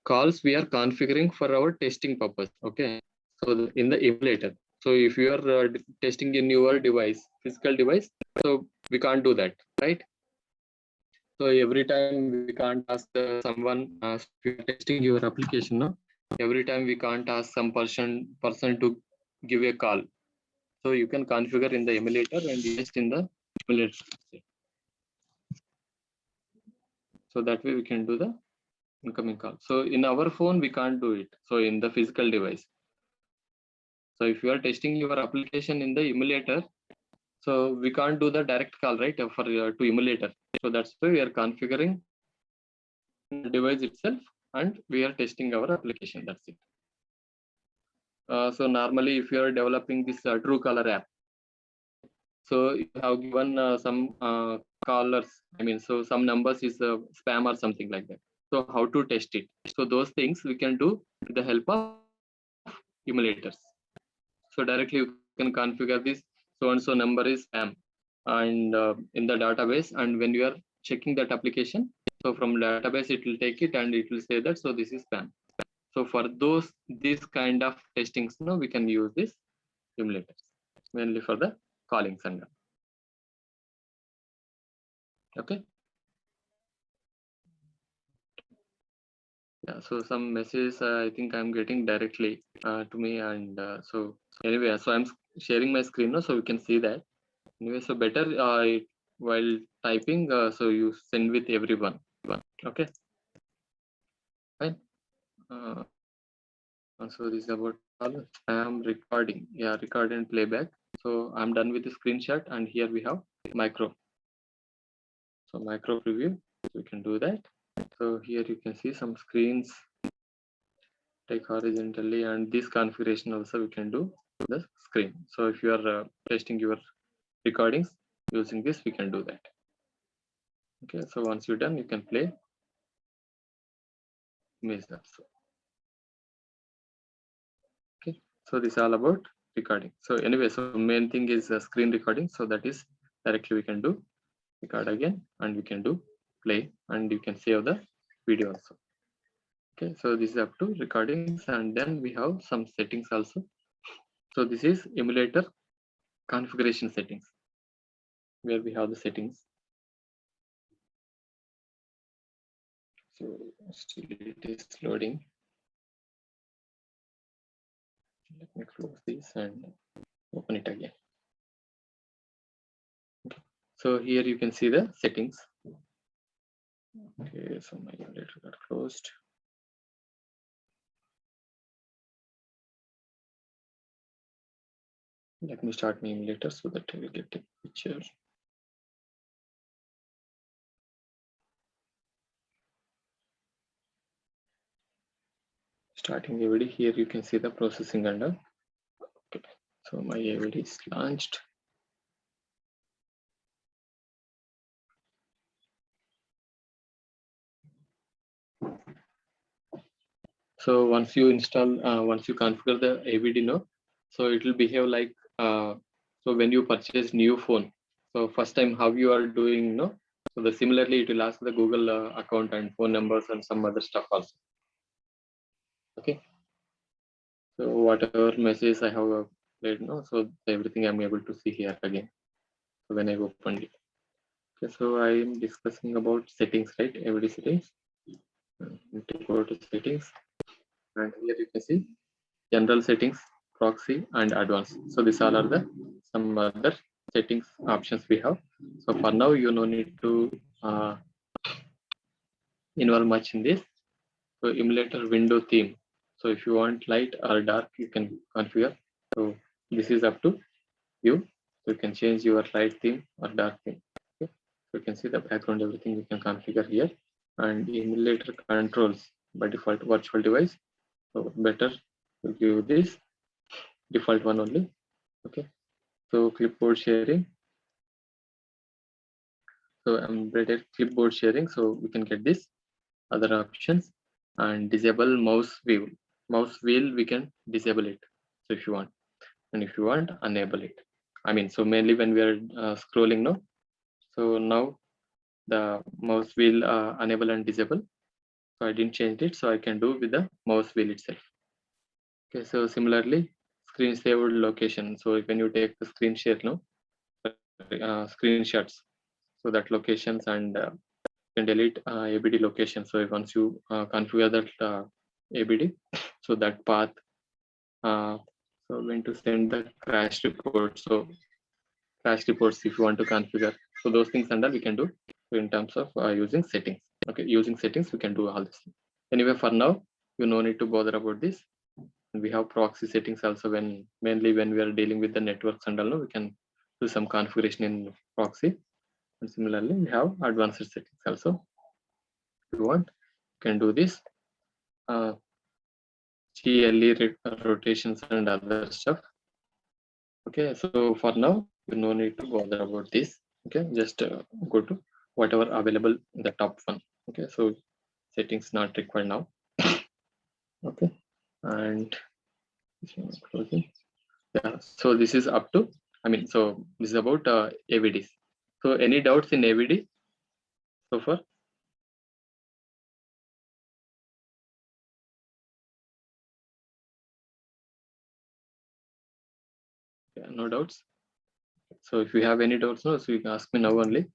calls we are configuring for our testing purpose. Okay, so in the emulator, so if you are testing in your device, physical device, so we can't do that, right? So every time we can't ask someone, if you are testing your application, no, every time we can't ask some person to give a call. So you can configure in the emulator and test in the emulator. So that way we can do the incoming call. So in our phone we can't do it. So in the physical device. So if you are testing your application in the emulator, so we can't do the direct call, right, for to emulator. So that's why we are configuring the device itself, and we are testing our application. That's it. So normally, if you are developing this Truecaller app, so you have given some callers. I mean, so some numbers is spam or something like that. So how to test it? So those things we can do with the help of emulators. So directly you can configure this so and so number is spam, and in the database, and when you are checking that application, so from database it will take it and it will say that so this is spam. So for this kind of testings, no, we can use this emulators mainly for the calling and all. Okay. Yeah, so some messages I think I'm getting directly to me, and so anyway, so I'm sharing my screen now, so you can see that. Anyway, so better while typing, so you send with everyone. Okay, fine. So this is about spam recording. Yeah, record and playback. So I'm done with the screenshot, and here we have micro. So micro preview, so we can do that. So here you can see some screens take horizontally, and this configuration also we can do the screen. So if you are testing your recordings using this, we can do that. Okay, so once you're done, you can play image also. Okay, so this is all about recording. So anyway, so main thing is screen recording. So that is directly we can do record again, and we can do play, and you can save the video also. Okay, so this is up to recordings, and then we have some settings also. So this is emulator configuration settings, where we have the settings. So still it is loading. Let me close this and open it again. Okay. So here you can see the settings. Okay, so my emulator got closed. Let me start my emulator so that I will get a picture. starting AVD. Here you can see the processing and all. Okay. So my AVD is launched. So once you install, once you configure the AVD, no, so it will behave like, so when you purchase new phone, so first time how you are doing, no, so the similarly it will ask the Google account and phone numbers and some other stuff also. Okay. So whatever messages I have played, no, so everything I'm able to see here again. So when I opened it. Okay, so I am discussing about settings, right? AVD settings. To go to settings, and here you can see general settings, proxy, and advanced. So these all are the some other settings options we have. So for now, you no need to involve much in this. So emulator window theme. So if you want light or dark, you can configure. So this is up to you. So you can change your light theme or dark theme. Okay. So you can see the background, everything you can configure here. And emulator controls by default virtual device. So better to give this default one only. Okay. So clipboard sharing. So embedded clipboard sharing. So we can get this other options and disable mouse wheel. Mouse wheel we can disable it. So if you want, and if you want, enable it. I mean, so mainly when we are scrolling now. So now the mouse wheel enable and disable. So I didn't change it, so I can do with the mouse wheel itself. Okay, so similarly, screen saved location. So when you take the screen share now, screenshots, so that locations and can delete ABD location. So once you configure that ABD, so that path. So when to send the crash report. So crash reports if you want to configure. So those things and all we can do in terms of using settings. Okay, using settings we can do all this. Anyway, for now you no need to bother about this. And we have proxy settings also when mainly when we are dealing with the networks and all, we can do some configuration in proxy. And similarly, we have advanced settings also. If you want, you can do this. GLE rotations and other stuff. Okay, so for now, you no need to bother about this. Okay, just go to whatever available in the top one. Okay, so settings not required now. Okay, and closing. Yeah, so this is up to, I mean, so this is about AVDs. So any doubts in AVD so far? Yeah, no doubts. So if you have any doubts, no, so you can ask me now only.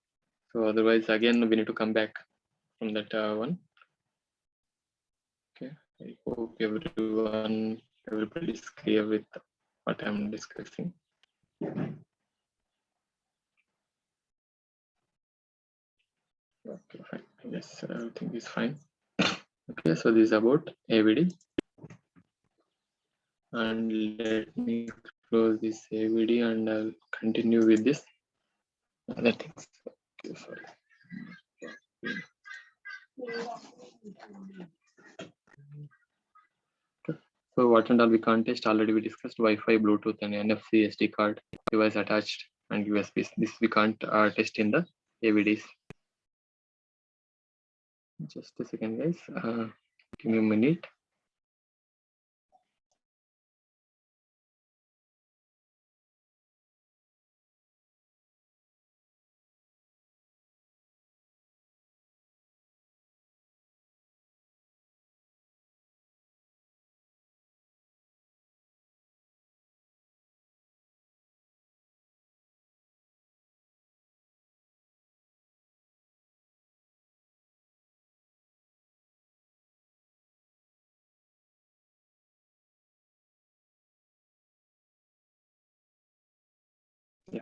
So otherwise, again, we need to come back from that one. Okay, I hope everybody is clear with what I'm discussing. Okay, fine. Yes, everything is fine. Okay, so this is about AVD. And let me close this AVD and I'll continue with this other things. Okay, sorry. Okay. So what and all we can't test already we discussed Wi-Fi, Bluetooth, and NFC, SD card, device attached, and USB. This we can't test in the AVDs. Just a second, guys. Give me a minute. Yeah.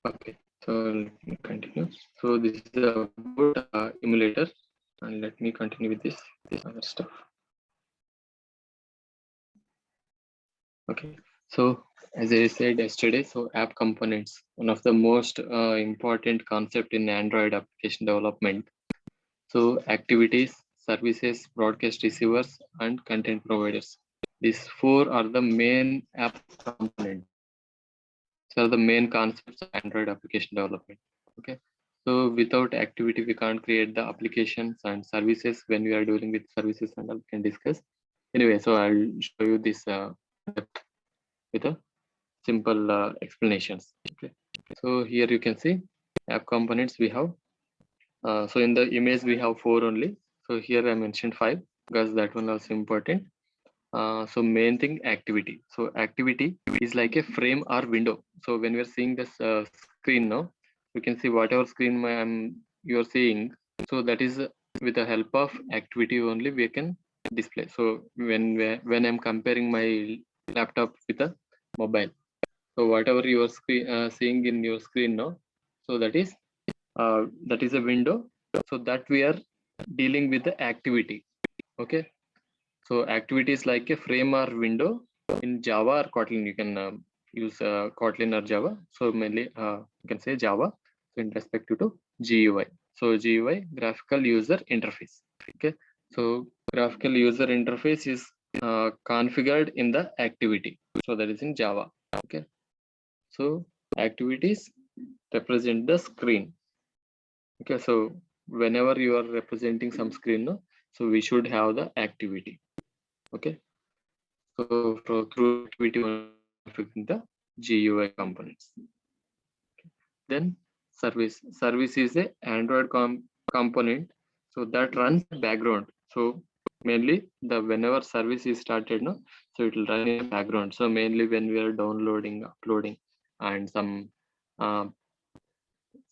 Okay. So let me continue. So this is about emulator, and let me continue with this other stuff. Okay. So as I said yesterday, so app components, one of the most important concept in Android application development. So activities, services, broadcast receivers, and content providers. These four are the main app components. These are the main concepts of Android application development. Okay. So without activity, we can't create the applications and services. When we are dealing with services and all, we can discuss. Anyway, so I'll show you this with a simple explanations. Okay. So here you can see app components we have. So in the image we have 4 only. So here I mentioned 5 because that one also important. So main thing activity. So activity is like a frame or window. So when we are seeing this screen now, you can see whatever screen you are seeing. So that is with the help of activity only we can display. So when I'm comparing my laptop with a mobile, so whatever you are seeing in your screen now, so that is a window. So that we are dealing with the activity. Okay. So activity is like a frame or window in Java or Kotlin. You can use Kotlin or Java. So mainly you can say Java. So in respect to GUI. So GUI, graphical user interface. Okay. So graphical user interface is configured in the activity. So that is in Java. Okay. So activities represent the screen. Okay. So whenever you are representing some screen, no, so we should have the activity. Okay. So through activity configuring the GUI components. Then service is a Android component, so that runs the background. So mainly whenever service is started, no, so it will run in the background. So mainly when we are downloading, uploading, and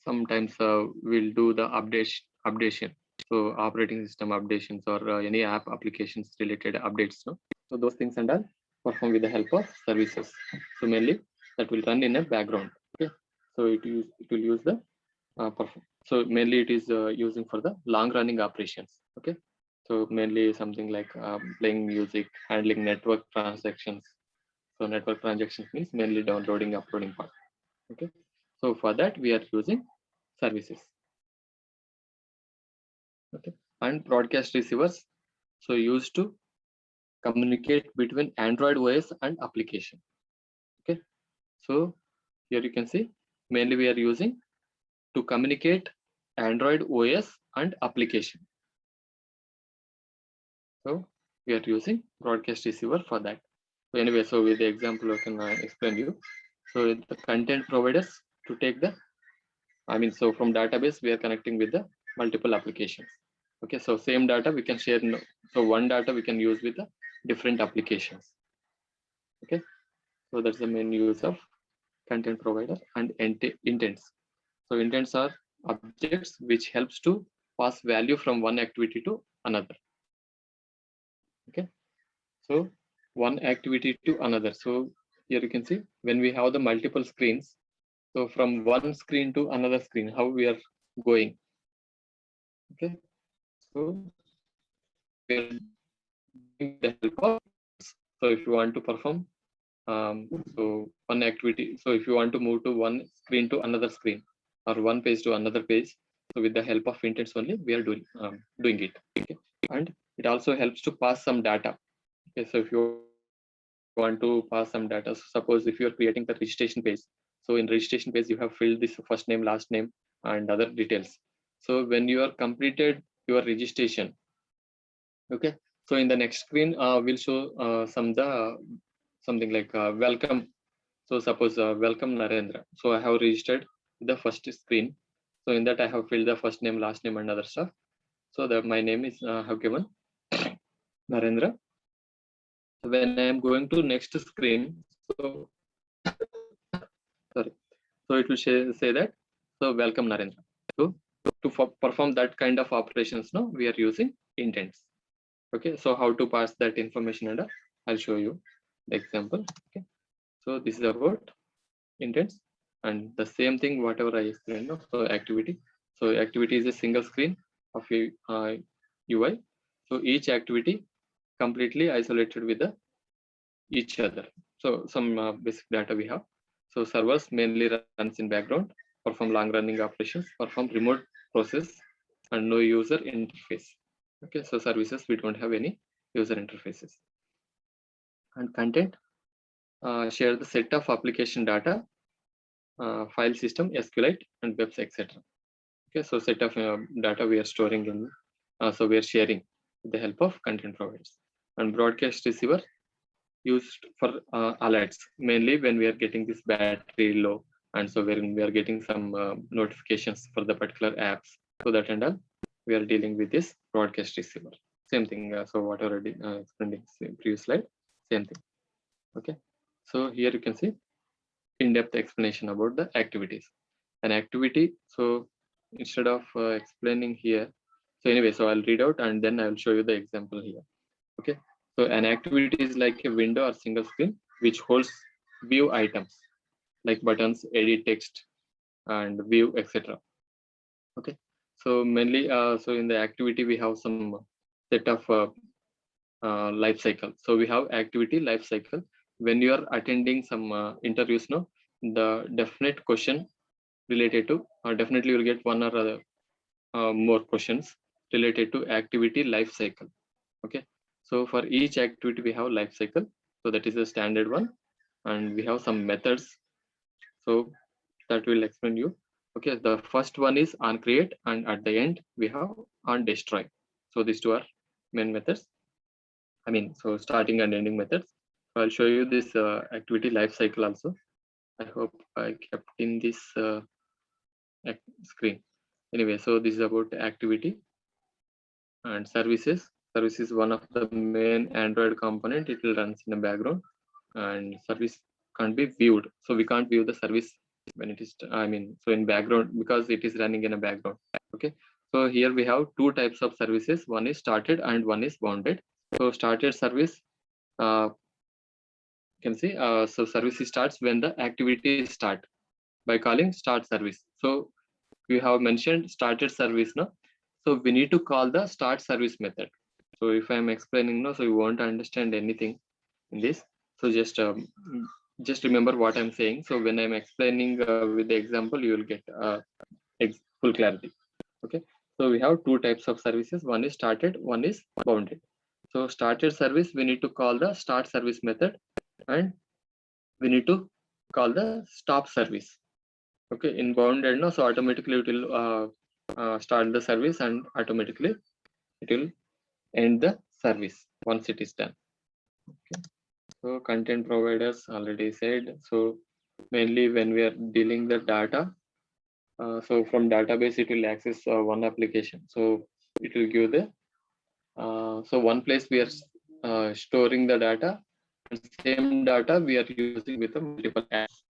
sometimes we'll do the updation. So operating system updations or any app applications related updates. No? So those things and all perform with the help of services. So mainly that will run in a background. Okay. So it will use the perform. So mainly it is using for the long running operations. Okay. So mainly something like playing music, handling network transactions. So network transactions means mainly downloading, uploading part. Okay. So for that we are using services. Okay. And broadcast receivers, so used to communicate between Android OS and application. Okay. So here you can see mainly we are using to communicate Android OS and application. So we are using broadcast receiver for that. So anyway, so with the example I can explain you. So the content providers to take so from database we are connecting with the multiple applications. Okay, so same data we can share. So one data we can use with the different applications. Okay, so that's the main use of content provider and intents. So intents are objects which helps to pass value from one activity to another. Okay, so one activity to another. So here you can see when we have the multiple screens, so from one screen to another screen, how we are going. Okay, so we are doing the help of. So if you want to perform so one activity, so if you want to move to one screen to another screen or one page to another page, so with the help of intents only we are doing it. Okay, and it also helps to pass some data. Okay, so if you want to pass some data, so suppose if you are creating the registration page, so in registration page you have filled this first name, last name, and other details. So when you are completed your registration, okay, so in the next screen we'll show something like welcome. So suppose welcome Narendra. So I have registered the first screen. So in that I have filled the first name, last name, and other stuff. So that my name is have given Narendra. When I am going to next screen, so sorry, so it will say that so welcome Narendra. So to perform that kind of operations, no, we are using intents. Okay, so how to pass that information, and I'll show you the example. Okay, so this is about intents, and the same thing whatever I explained. No? So activity. So activity is a single screen of a UI. So each activity completely isolated with each other. So some basic data we have. So servers mainly runs in background, perform long running operations, perform remote process, and no user interface. Okay, so services, we don't have any user interfaces. And content, share the set of application data, file system, SQLite, and webs, etc. Okay, so set of data we are storing in, so we are sharing with the help of content providers. And broadcast receiver used for alerts, mainly when we are getting this battery low, and so when we are getting some notifications for the particular apps. So that and all, we are dealing with this broadcast receiver. Same thing. So what already explained in previous slide, same thing. Okay, so here you can see in-depth explanation about the activities. An activity, so instead of explaining here, so anyway, so I'll read out and then I will show you the example here. Okay, so an activity is like a window or single screen which holds view items like buttons, edit text, and view, etc. Okay, so mainly, so in the activity we have some set of life cycle. So we have activity life cycle. When you are attending some interviews, no, the definite question related to, definitely you'll get one or other more questions related to activity life cycle. Okay, so for each activity we have life cycle. So that is a standard one, and we have some methods. So that will explain you. Okay, the first one is on create, and at the end we have on destroy. So these two are main methods. I mean, so starting and ending methods. I'll show you this activity life cycle also. I hope I kept in this screen. Anyway, so this is about activity and services. Service is one of the main Android component. It will run in the background, and service can't be viewed. So we can't view the service when it is, I mean, so in background, because it is running in a background. Okay, so here we have two types of services. One is started and one is bounded. So started service, you can see, so service starts when the activity start by calling start service. So we have mentioned started service now. So we need to call the start service method. So if I'm explaining now, so you won't understand anything in this. So just remember what I'm saying. So when I'm explaining with the example, you will get full clarity. Okay. So we have two types of services. One is started, one is bounded. So started service, we need to call the start service method, and we need to call the stop service. Okay, in bounded, no, so automatically it will start the service, and automatically it will end the service once it is done. Okay, so content providers already said. So mainly when we are dealing the data, so from database it will access one application. So it will give the so one place we are storing the data, and same data we are using with the multiple apps.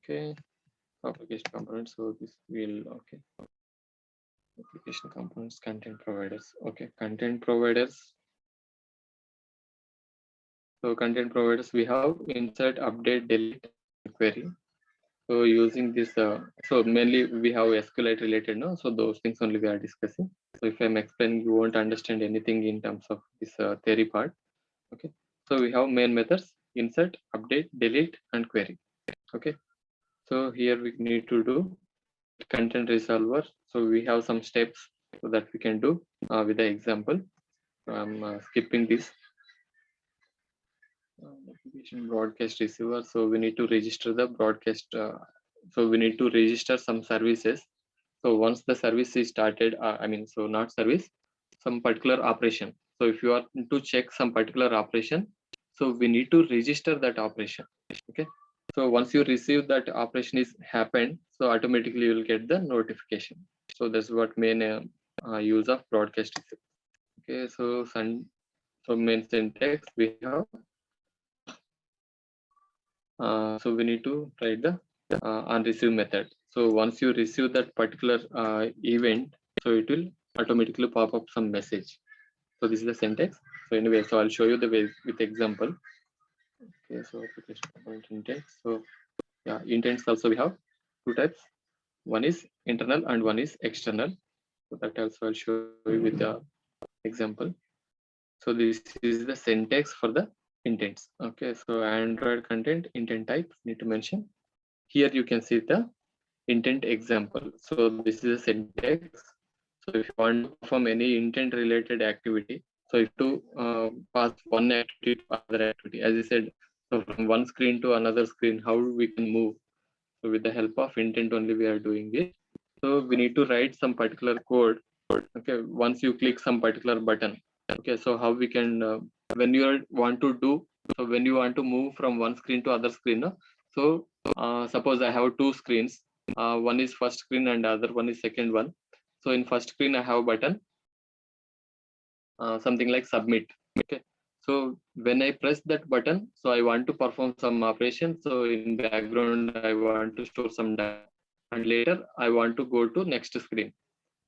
Okay, application components. So this will, okay, application components, content providers. Okay, content providers. So content providers, we have insert, update, delete, query. So using this, so mainly we have SQLite related, no? So those things only we are discussing. So if I'm explaining, you won't understand anything in terms of this theory part. Okay, so we have main methods: insert, update, delete, and query. Okay, so here we need to do content resolver. So we have some steps so that we can do with the example. So I'm skipping this. Application broadcast receiver. So we need to register the broadcast. So we need to register some services. So once the service is started, I mean, so not service, some particular operation. So if you are to check some particular operation, so we need to register that operation. Okay. So once you receive that operation is happened, so automatically you will get the notification. So that's what main use of broadcast receiver. Okay. So main syntax we have. So we need to write the on receive method. So once you receive that particular event, so it will automatically pop up some message. So this is the syntax. So anyway, so I'll show you the way with example. Okay, so application component intent. So yeah, intents also we have two types. One is internal and one is external. So that also I'll show you with the example. So this is the syntax for the intents. Okay, so Android content intent type need to mention. Here you can see the intent example. So this is a syntax. So if you want to perform any intent related activity, so if to pass one activity to other activity, as I said, so from one screen to another screen, how we can move. So with the help of intent only we are doing it. So we need to write some particular code. Okay, once you click some particular button. Okay, so how we can when you want to do, so when you want to move from one screen to other screen, no? So suppose I have two screens. One is first screen and other one is second one. So in first screen I have a button, something like submit. Okay, so when I press that button, so I want to perform some operation. So in background I want to store some data, and later I want to go to next screen.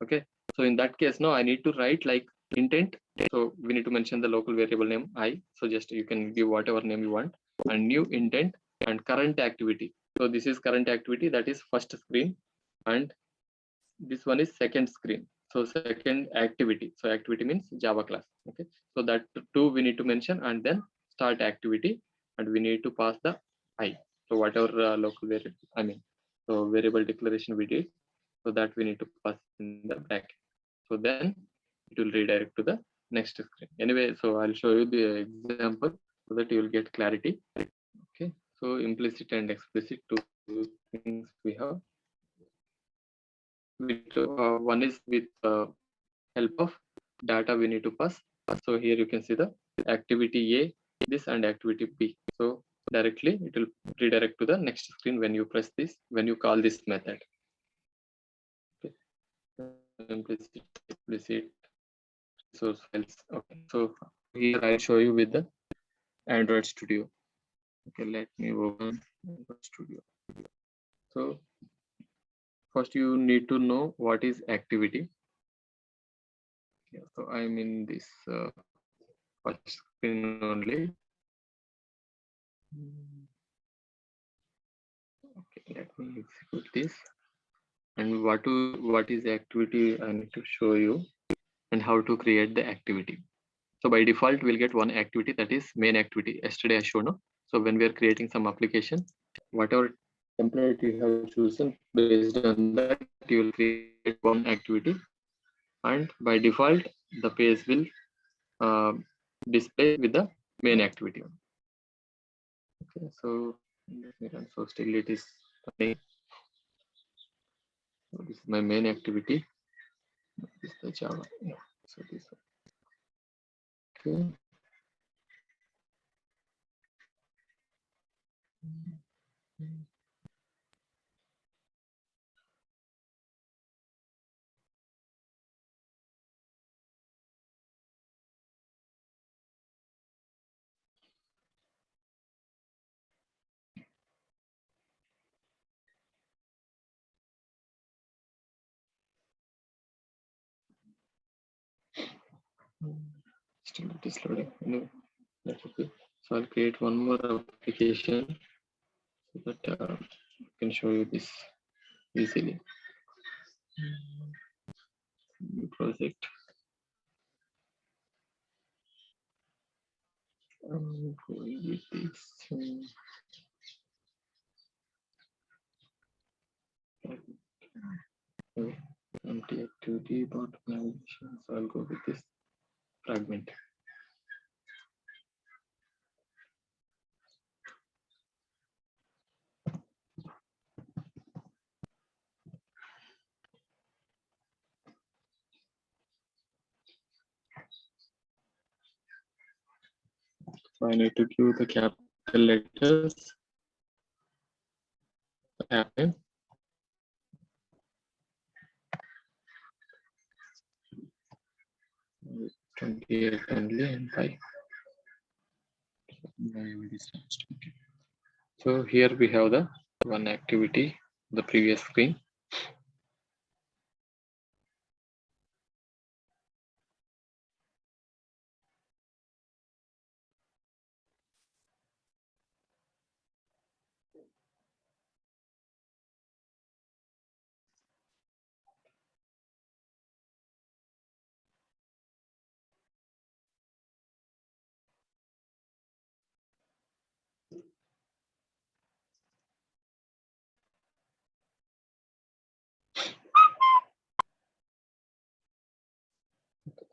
Okay, so in that case, now I need to write like intent. So we need to mention the local variable name I. So just you can give whatever name you want, and new intent and current activity. So this is current activity, that is first screen, and this one is second screen. So second activity. So activity means Java class. Okay, so that two we need to mention, and then start activity, and we need to pass the I. So whatever local variable, I mean, so variable declaration we did, so that we need to pass in the bracket. So then it will redirect to the next screen. Anyway, so I'll show you the example so that you will get clarity. Okay, so implicit and explicit two things we have. One is with help of data we need to pass. So here you can see the activity A, this, and activity B. So directly it will redirect to the next screen when you press this, when you call this method. Okay. Implicit, explicit, source files. Okay, so here I'll show you with the Android Studio. Okay, let me open Android Studio. So first you need to know what is activity. Yeah, so I'm in this first screen only. Okay, let me execute this. And what is the activity I need to show you, and how to create the activity. So by default, we'll get one activity, that is main activity. Yesterday I showed. No? So when we are creating some application, whatever template you have chosen, based on that, you will create one activity. And by default, the page will uh, display with the main activity. Okay, so let me run. So still it is running. So this is my main activity. This is the Java. Yeah. So this one. Okay. Still it is loading. No, that's okay. So I'll create one more application so that I can show you this easily. New project. I'm going with this. Empty activity about navigation. So I'll go with this fragment. So I need to give the capital letters. Happen. 28 only and 5. So here we have the one activity, the previous screen.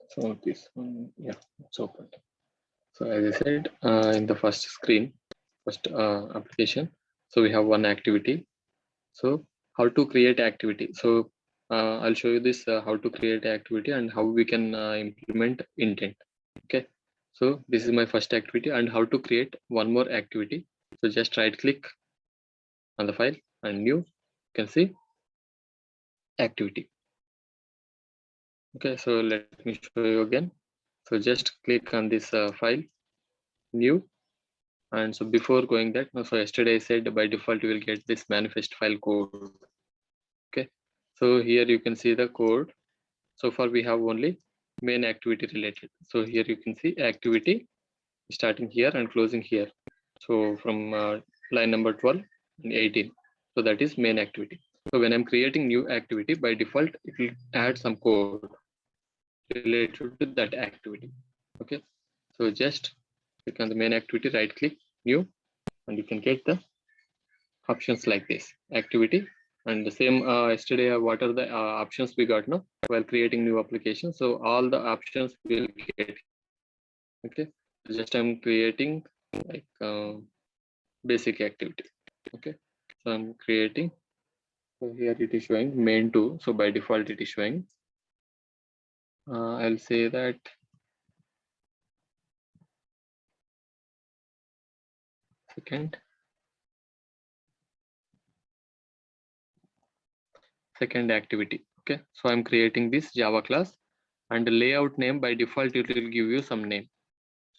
So this one, yeah, it's opened. So as I said, in the first screen, first application, so we have one activity. So how to create activity. So I'll show you this how to create activity and how we can implement intent. Okay. So this is my first activity and how to create one more activity. So just right click on the file and new, you can see activity. Okay, so let me show you again. So just click on this file, new. And so before going that, so yesterday I said by default you will get this manifest file code. Okay, so here you can see the code. So far we have only main activity related. So here you can see activity starting here and closing here. So from line number 12 and 18. So that is main activity. So when I'm creating new activity, by default it will add some code related to that activity. Okay, so just click on the main activity, right click, new, and you can get the options like this activity. And the same yesterday what are the options we got now while creating new application. So all the options will get. Okay, just I'm creating like basic activity. Okay, so I'm creating, so here it is showing main 2. So by default it is showing I'll say that second activity. Okay, so I'm creating this Java class and the layout name by default it will give you some name.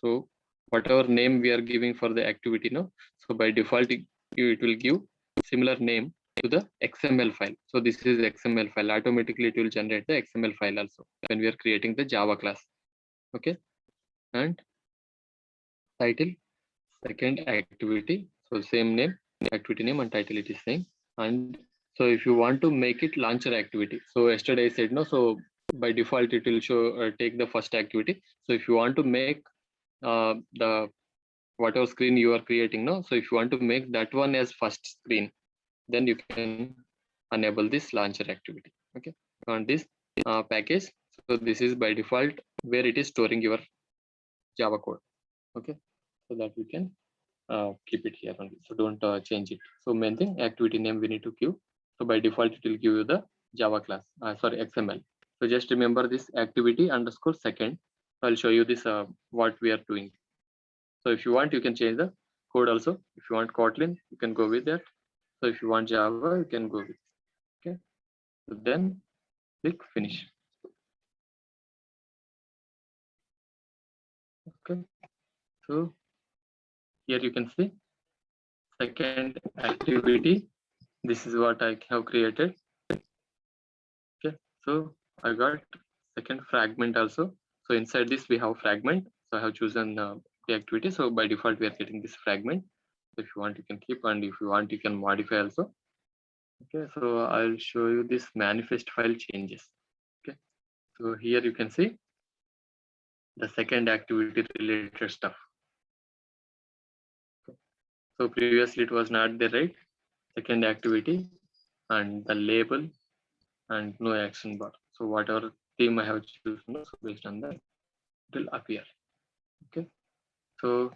So whatever name we are giving for the activity now, so by default it will give similar name to the XML file. So this is XML file, automatically it will generate the XML file also when we are creating the Java class. Okay, and title second activity, so same name, activity name and title it is same. And so if you want to make it launcher activity, so yesterday I said no, so by default it will show take the first activity. So if you want to make the whatever screen you are creating now, so if you want to make that one as first screen, then you can enable this launcher activity. Okay, on this package, so this is by default where it is storing your Java code. Okay, so that we can keep it here only, so don't change it. So main thing, activity name we need to give. So by default it will give you the Java class, sorry, XML. So just remember this activity underscore second. I'll show you this what we are doing. So if you want, you can change the code also. If you want Kotlin, you can go with that. So if you want Java, you can go with. Okay, so then click finish. Okay, so here you can see second activity. This is what I have created. Okay, so I got second fragment also. So inside this we have fragment. So I have chosen the activity. So by default we are getting this fragment. So if you want, you can keep, and if you want, you can modify also. Okay, so I'll show you this manifest file changes. Okay, so here you can see the second activity related stuff. Okay. So previously it was not there, right? Second activity and the label and no action bar. So whatever theme I have chosen, so based on that it will appear. Okay, so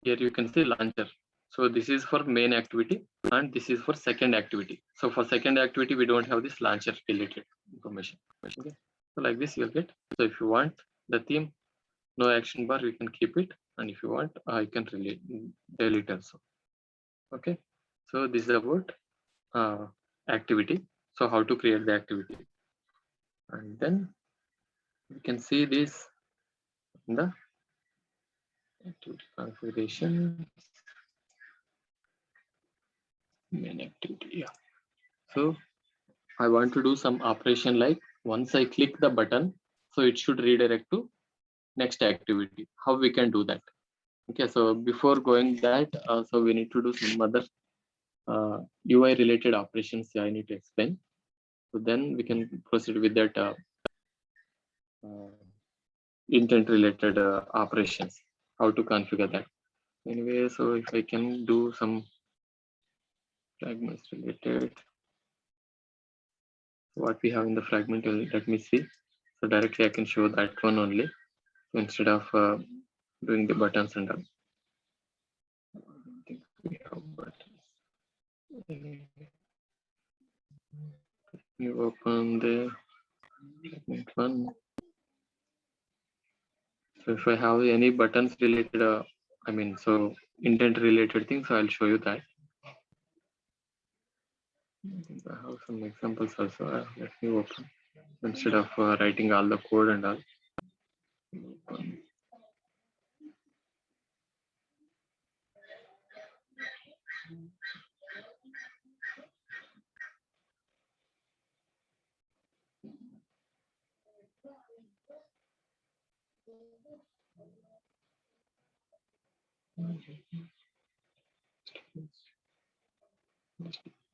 here you can see launcher. So this is for main activity and this is for second activity. So for second activity we don't have this launcher related information. Okay, so like this you'll get. So if you want the theme, no action bar, you can keep it, and if you want you can delete also. Okay, so this is about activity. So how to create the activity, and then you can see this in the activity configuration, main activity. Yeah, so I want to do some operation like once I click the button, so it should redirect to next activity. How we can do that? Okay, so before going that, so we need to do some other UI related operations I need to explain. So then we can proceed with that intent related operations, how to configure that. Anyway, so if I can do some fragments related, what we have in the fragment, let me see. So directly I can show that one only instead of doing the buttons and all. I don't think we have buttons. You open the one. So if I have any buttons related, so intent related things, I'll show you that. I have some examples also. Let me open instead of writing all the code and all. Open.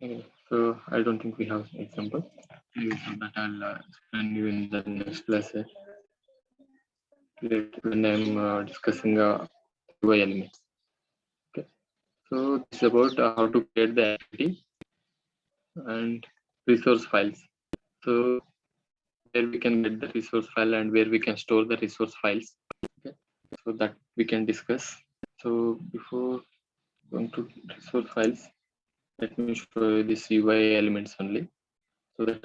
Okay, so I don't think we have example. Maybe for that I'll explain you in the next lesson. When I'm discussing UI elements. Okay, so this is about how to create the activity and resource files. So where we can get the resource file and where we can store the resource files. Okay, so that we can discuss. So before going to resource files, let me show you this UI elements only, so that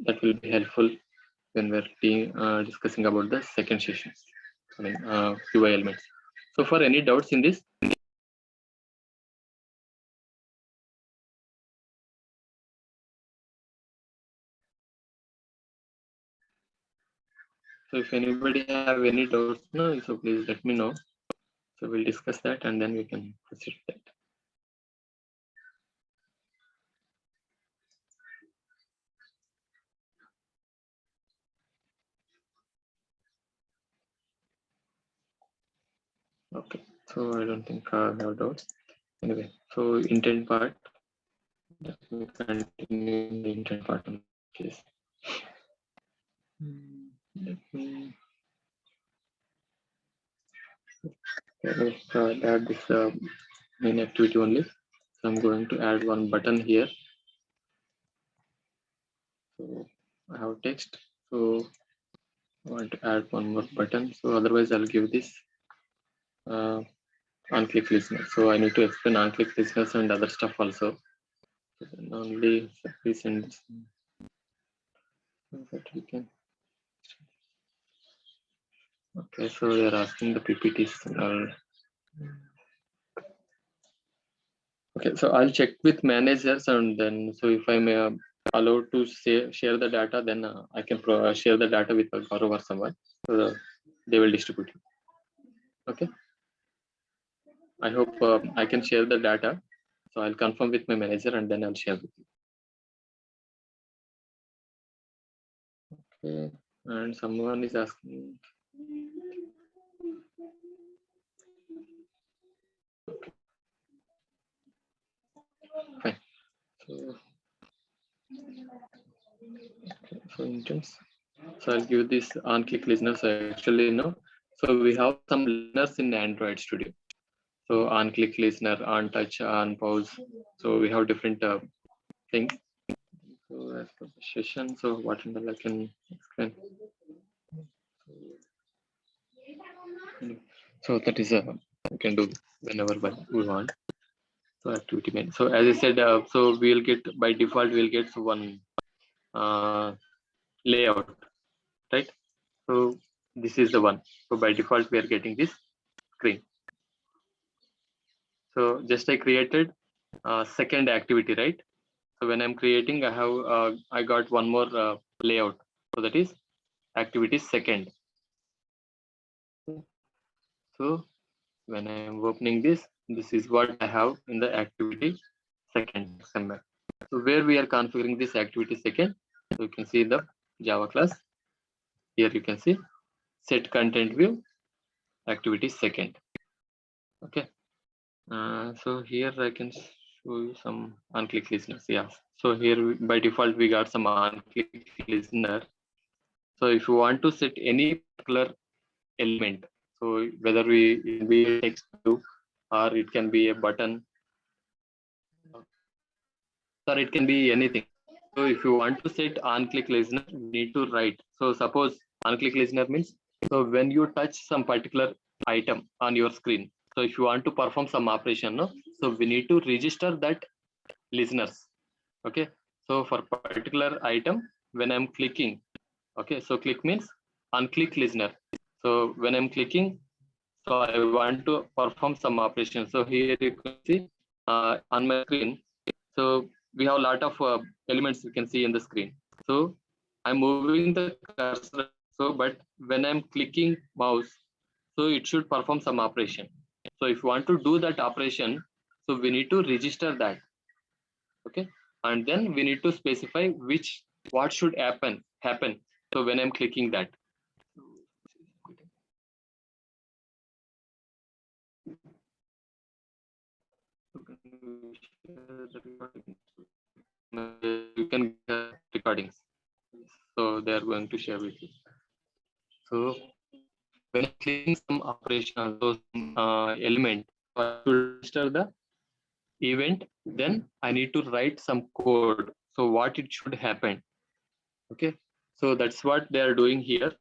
that will be helpful when we're discussing about the second session. UI elements. So for any doubts in this, so if anybody have any doubts now, so please let me know. So we'll discuss that and then we can proceed with that. Okay, so I don't think I have doubts. Anyway, so intent part. Let me continue the intent part in case. Let me add this main activity only. So I'm going to add one button here. So I have text. So I want to add one more button. So otherwise I'll give this Unclick Listeners. So I need to explain Unclick Listeners and other stuff also. So then only send this so that we can. Okay, so they are asking the PPTs. Okay, so I'll check with managers and then so if I'm allowed to share the data, then I can share the data with Gaurav or someone. So they will distribute it. Okay. I hope I can share the data. So I'll confirm with my manager and then I'll share with you. Okay. And someone is asking. Okay. Fine. So, okay, so intents. So I'll give this Unclick Listeners. Actually, no. So we have some listeners in Android Studio. So Unclick Listener, Untouch, Unpause. So we have different things. So as per the session, so what and all I can explain. So that is we can do whenever we want. So activity main. So as I said, so we'll get by default we'll get one layout, right? So this is the one. So by default we are getting this screen. So just I created second activity, right? So when I'm creating, I have I got one more layout. So that is activity second. So when I'm opening this, this is what I have in the activity second XML. So where we are configuring this activity second, so you can see the Java class. Here you can see set content view activity second. Okay. So here I can show you some Unclick Listeners. Yeah. So here by default we got some Unclick Listener. So if you want to set any particular element, so whether it can be a text view or it can be a button or it can be anything. So if you want to set Unclick Listener, you need to write. So suppose Unclick Listener means, so when you touch some particular item on your screen, so if you want to perform some operation, no, so we need to register that listeners. Okay, so for particular item, when I'm clicking, okay, so click means Unclick Listener. So when I'm clicking, so I want to perform some operation. So here you can see on my screen. So we have a lot of elements you can see in the screen. So I'm moving the cursor. So but when I'm clicking mouse, so it should perform some operation. So if you want to do that operation, so we need to register that. Okay, and then we need to specify what should happen. So when I'm clicking that. You can get recordings, so they are going to share with you. So when clicking some operation, so some element, to register the event, then I need to write some code. So what it should happen. Okay, so that's what they are doing here.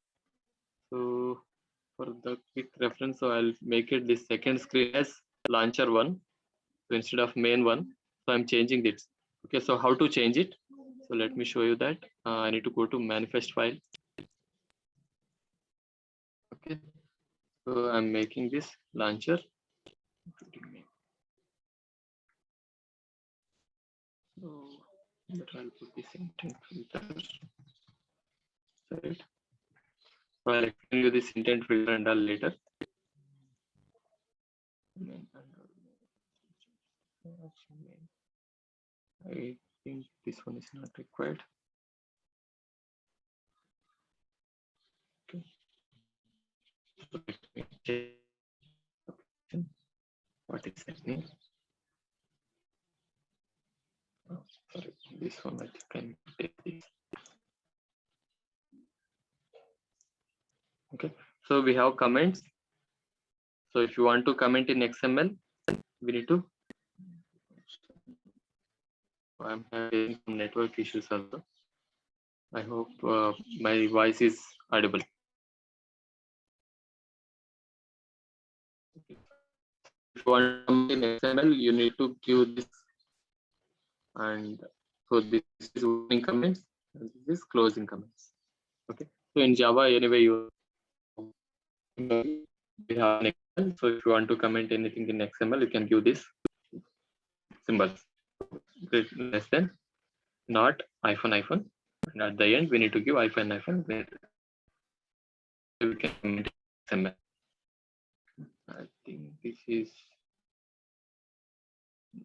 So for the quick reference, so I'll make it the second screen as launcher one. So instead of main one, so I'm changing this. Okay, so how to change it? So let me show you that. I need to go to manifest file. Okay, so I'm making this launcher. So I'll put this intent filter. Right. So I'll explain you this intent filter and all later. I think this one is not required. Okay. So let me check what is happening. Oh, sorry, this one I can take this. Okay, so we have comments. So if you want to comment in XML, we need to. I'm having some network issues also. I hope my voice is audible. If you want to comment in XML, you need to give this, and so this is opening comments and this is closing comments. Okay, so in Java anyway we have an XML. So if you want to comment anything in XML, you can give this symbols less than, not hyphen, and at the end we need to give hyphen where we can comment XML. I think this is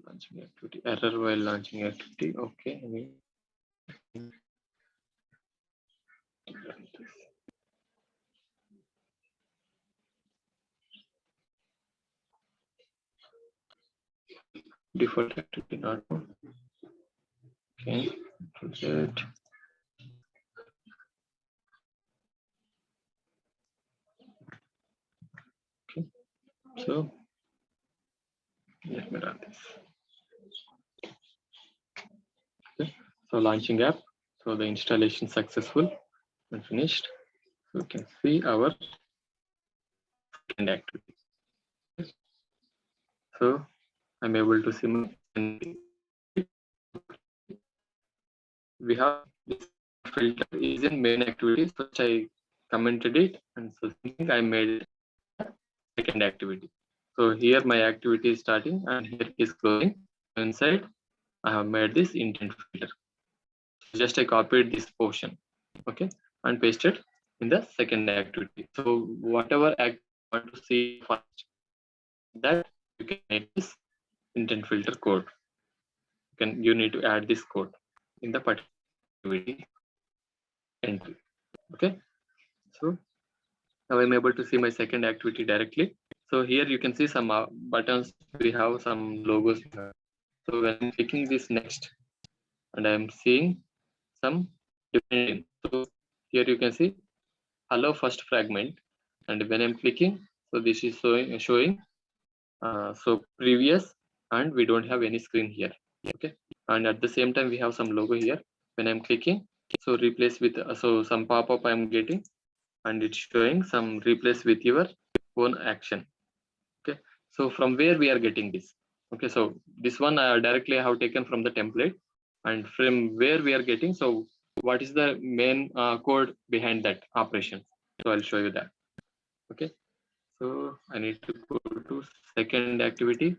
launching activity, error while launching activity. Okay, default activity not. Okay, project. Okay, so let me run this. Okay, so launching app. So the installation successful and finished. So you can see our second activity. So I'm able to see my, we have this filter is in main activity, so I commented it, and so I made it second activity. So here my activity is starting and here is closing. Inside I have made this intent filter. So just I copied this portion, okay, and pasted in the second activity. So whatever act you want to see first, that you can make this intent filter code. You need to add this code in the particular activity entry. Okay, so now I'm able to see my second activity directly. So here you can see some buttons. We have some logos. So when I'm clicking this next, and I'm seeing some different. So here you can see hello first fragment, and when I'm clicking, so this is showing so previous, and we don't have any screen here. Okay, and at the same time we have some logo here. when I'm clicking, so replace with, so some pop-up I'm getting, and it's showing some replace with your own action. Okay, so from where we are getting this? Okay, so this one directly I have taken from the template, and from where we are getting, so what is the main code behind that operation? So I'll show you that. Okay, so I need to go to second activity.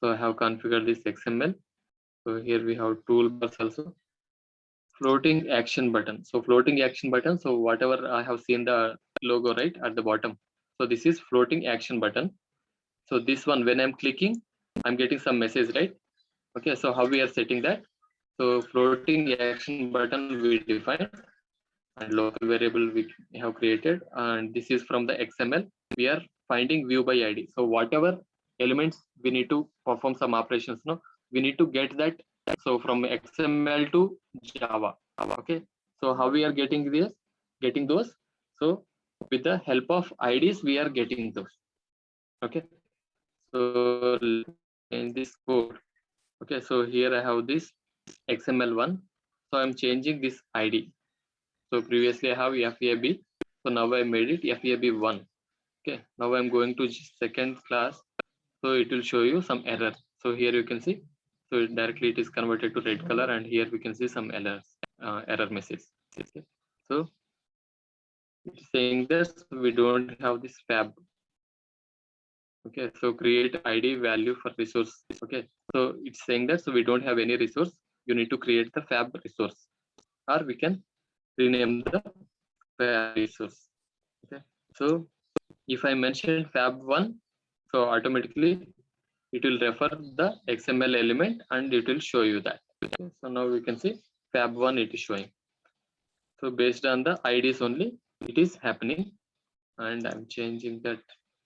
So I have configured this XML. So here we have toolbars also. Floating action button. So floating action button. So whatever I have seen the logo right at the bottom. So this is floating action button. So this one, when I'm clicking, I'm getting some message, right? Okay, so how we are setting that? So floating action button we define, and local variable we have created, and this is from the XML. We are finding view by ID. So whatever elements we need to perform some operations, no, we need to get that. So from XML to Java. Okay, so how we are getting this? Getting those. So with the help of IDs, we are getting those. Okay, so in this code. Okay, so here I have this XML1. So I'm changing this ID. So previously I have FAB. So now I made it FAB1. Okay, now I'm going to second class. So it will show you some error. So here you can see. So directly it is converted to red color, and here we can see some errors, error message. Okay. So it's saying that we don't have this fab. Okay, so create ID value for resource. Okay, so it's saying that so we don't have any resource. You need to create the fab resource, or we can rename the fab resource. Okay, so if I mention fab1, so automatically it will refer the XML element and it will show you that. Okay, so now we can see fab1 it is showing. So based on the IDs only it is happening, and I'm changing that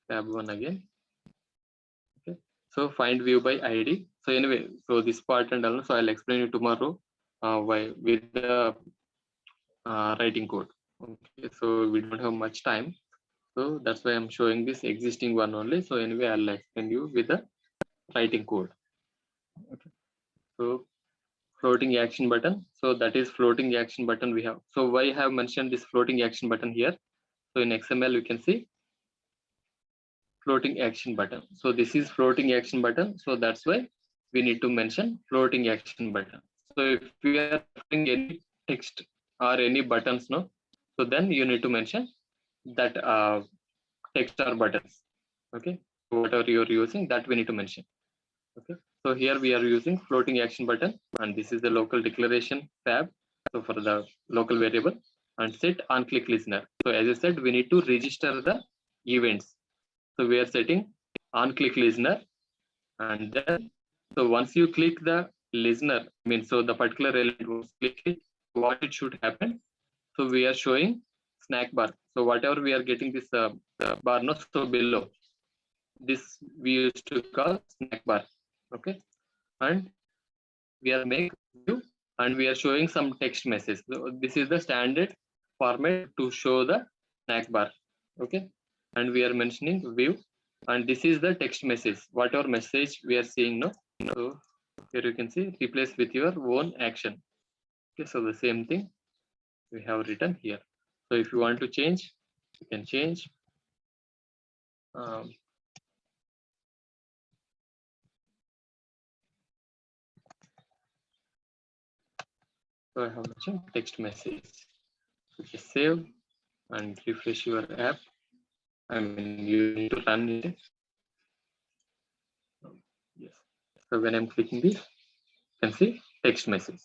fab1 again. Okay, so find view by ID. So anyway, so this part and also I'll explain you tomorrow why with the writing code. Okay, so we don't have much time, so that's why I'm showing this existing one only. So anyway, I'll explain you with the writing code. Okay, so floating action button. So that is floating action button we have. So why I have mentioned this floating action button here? So in XML you can see floating action button. So this is floating action button. So that's why we need to mention floating action button. So if we are referring any text or any buttons, no, so then you need to mention that text or buttons. Okay, whatever you're using, that we need to mention. Okay, so here we are using floating action button, and this is the local declaration tab. So for the local variable, and set Unclick Listener. So as I said, we need to register the events. So we are setting Unclick Listener, and then so once you click the listener, I mean, so the particular element was clicked, what it should happen. So we are showing snack bar. So whatever we are getting this bar, no, so below this we used to call snack bar. Okay, and we are make view, and we are showing some text message. So this is the standard format to show the snack bar. Okay, and we are mentioning view, and this is the text message, whatever message we are seeing, no. So here you can see replace with your own action. Okay, so the same thing we have written here. So if you want to change, you can change. So I have mentioned text message. So just save and refresh your app. I mean, you need to run it. Yes. So when I'm clicking this, you can see text message.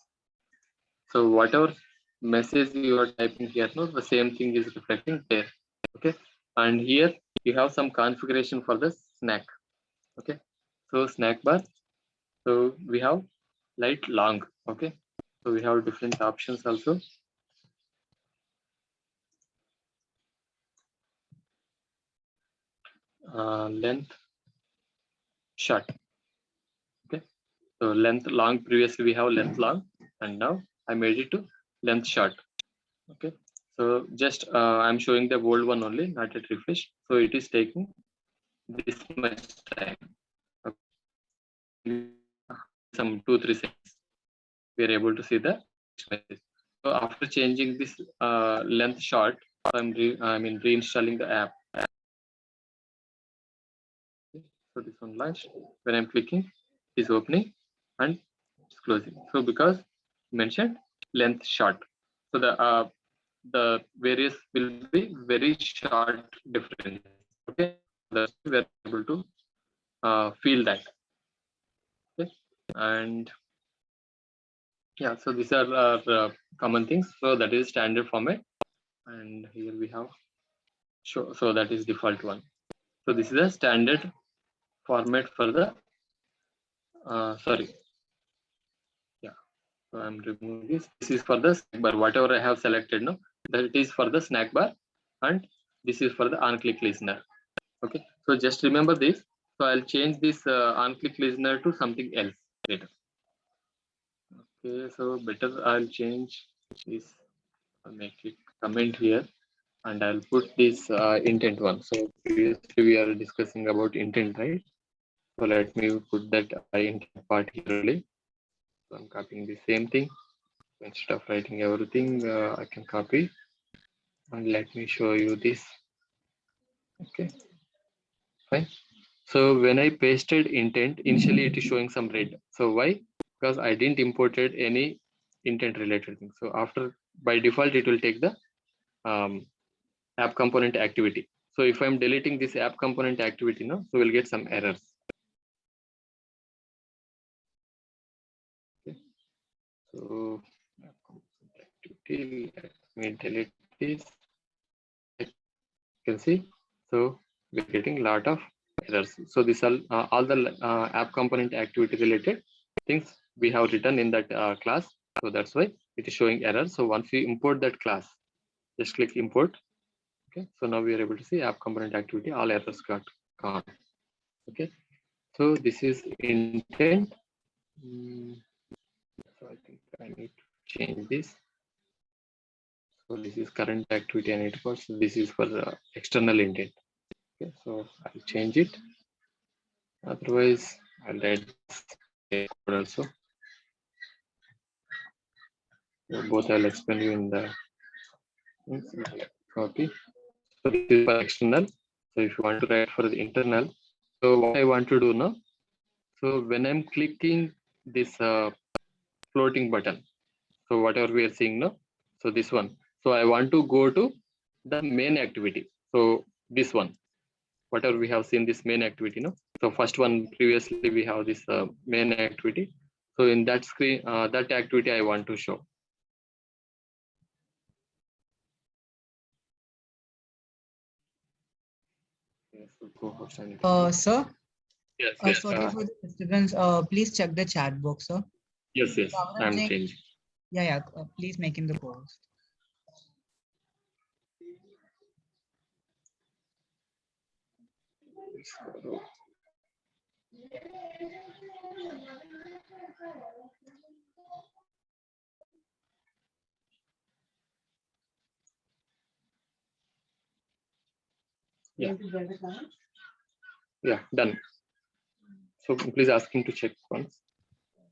So whatever message you are typing here, no, the same thing is reflecting there. Okay. And here you have some configuration for the snack. Okay. So snack bar. So we have light, long. Okay. So we have different options also. Length, short. Okay, so length long, previously we have length long, and now I made it to length short. Okay, so just I'm showing the old one only, not at refresh. So it is taking this much time. Okay. Some 2-3 seconds. we are able to see the message. So after changing this length short, I'm reinstalling the app. So this one launched. When I'm clicking, it is opening and it's closing. So because mentioned length short, so the various will be very short difference. Okay, that's why we're able to feel that. Okay, and yeah, so these are our common things. So that is standard format, and here we have show. So that is default one. So this is a standard format for the sorry. Yeah, so I'm removing this. This is for the snack bar. Whatever I have selected now, that it is for the snack bar, and this is for the Unclick Listener. Okay, so just remember this. So I'll change this Unclick Listener to something else later. Okay, so better I'll change this. I'll make it comment here, and I'll put this intent one. So previously we are discussing about intent, right? So let me put that intent part here only. So I'm copying the same thing. Instead of writing everything, I can copy, and let me show you this. Okay, fine. So when I pasted intent, initially it is showing some red. So why? Because I didn't imported any intent related thing. So after, by default, it will take the app component activity. So if I'm deleting this app component activity now, so we'll get some errors. Okay. So app component activity, let me delete this. You can see, so we're getting a lot of errors. So these are all the app component activity related things we have written in that class. So that's why it is showing error. So once we import that class, just click import. Okay, so now we are able to see app component activity, all errors got gone. Okay, so this is intent. So I think I need to change this. So this is current activity and it was, this is for external intent. Okay, so I'll change it. Otherwise, I'll add this code also. So both I'll explain you in the copy. So this is for external. So if you want to write for the internal, so what I want to do now. So when I'm clicking this floating button, so whatever we are seeing now, so this one. So I want to go to the main activity. So this one, whatever we have seen this main activity, no. So first one previously we have this main activity. So in that screen, that activity I want to show. Yes, Sir, yes, yes. sorry for the disturbance. Please check the chat box, sir. Yes, yes. I'm saying- changing. Yeah. Please make him the post. Yeah. Yeah, done. So please ask him to check once.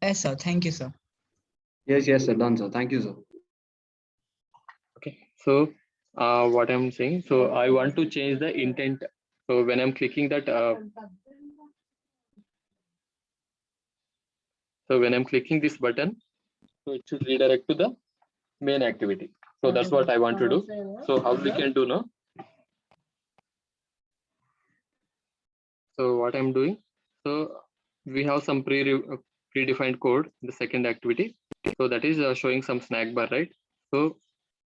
Yes, sir. Thank you, sir. Yes, sir. Done, sir. Thank you, sir. Okay. So what I'm saying, so I want to change the intent. So when I'm clicking that, so when I'm clicking this button, so it should redirect to the main activity. So that's what I want to do. So how we can do now? So what I'm doing, so we have some predefined code in the second activity. So that is showing some snack bar, right? So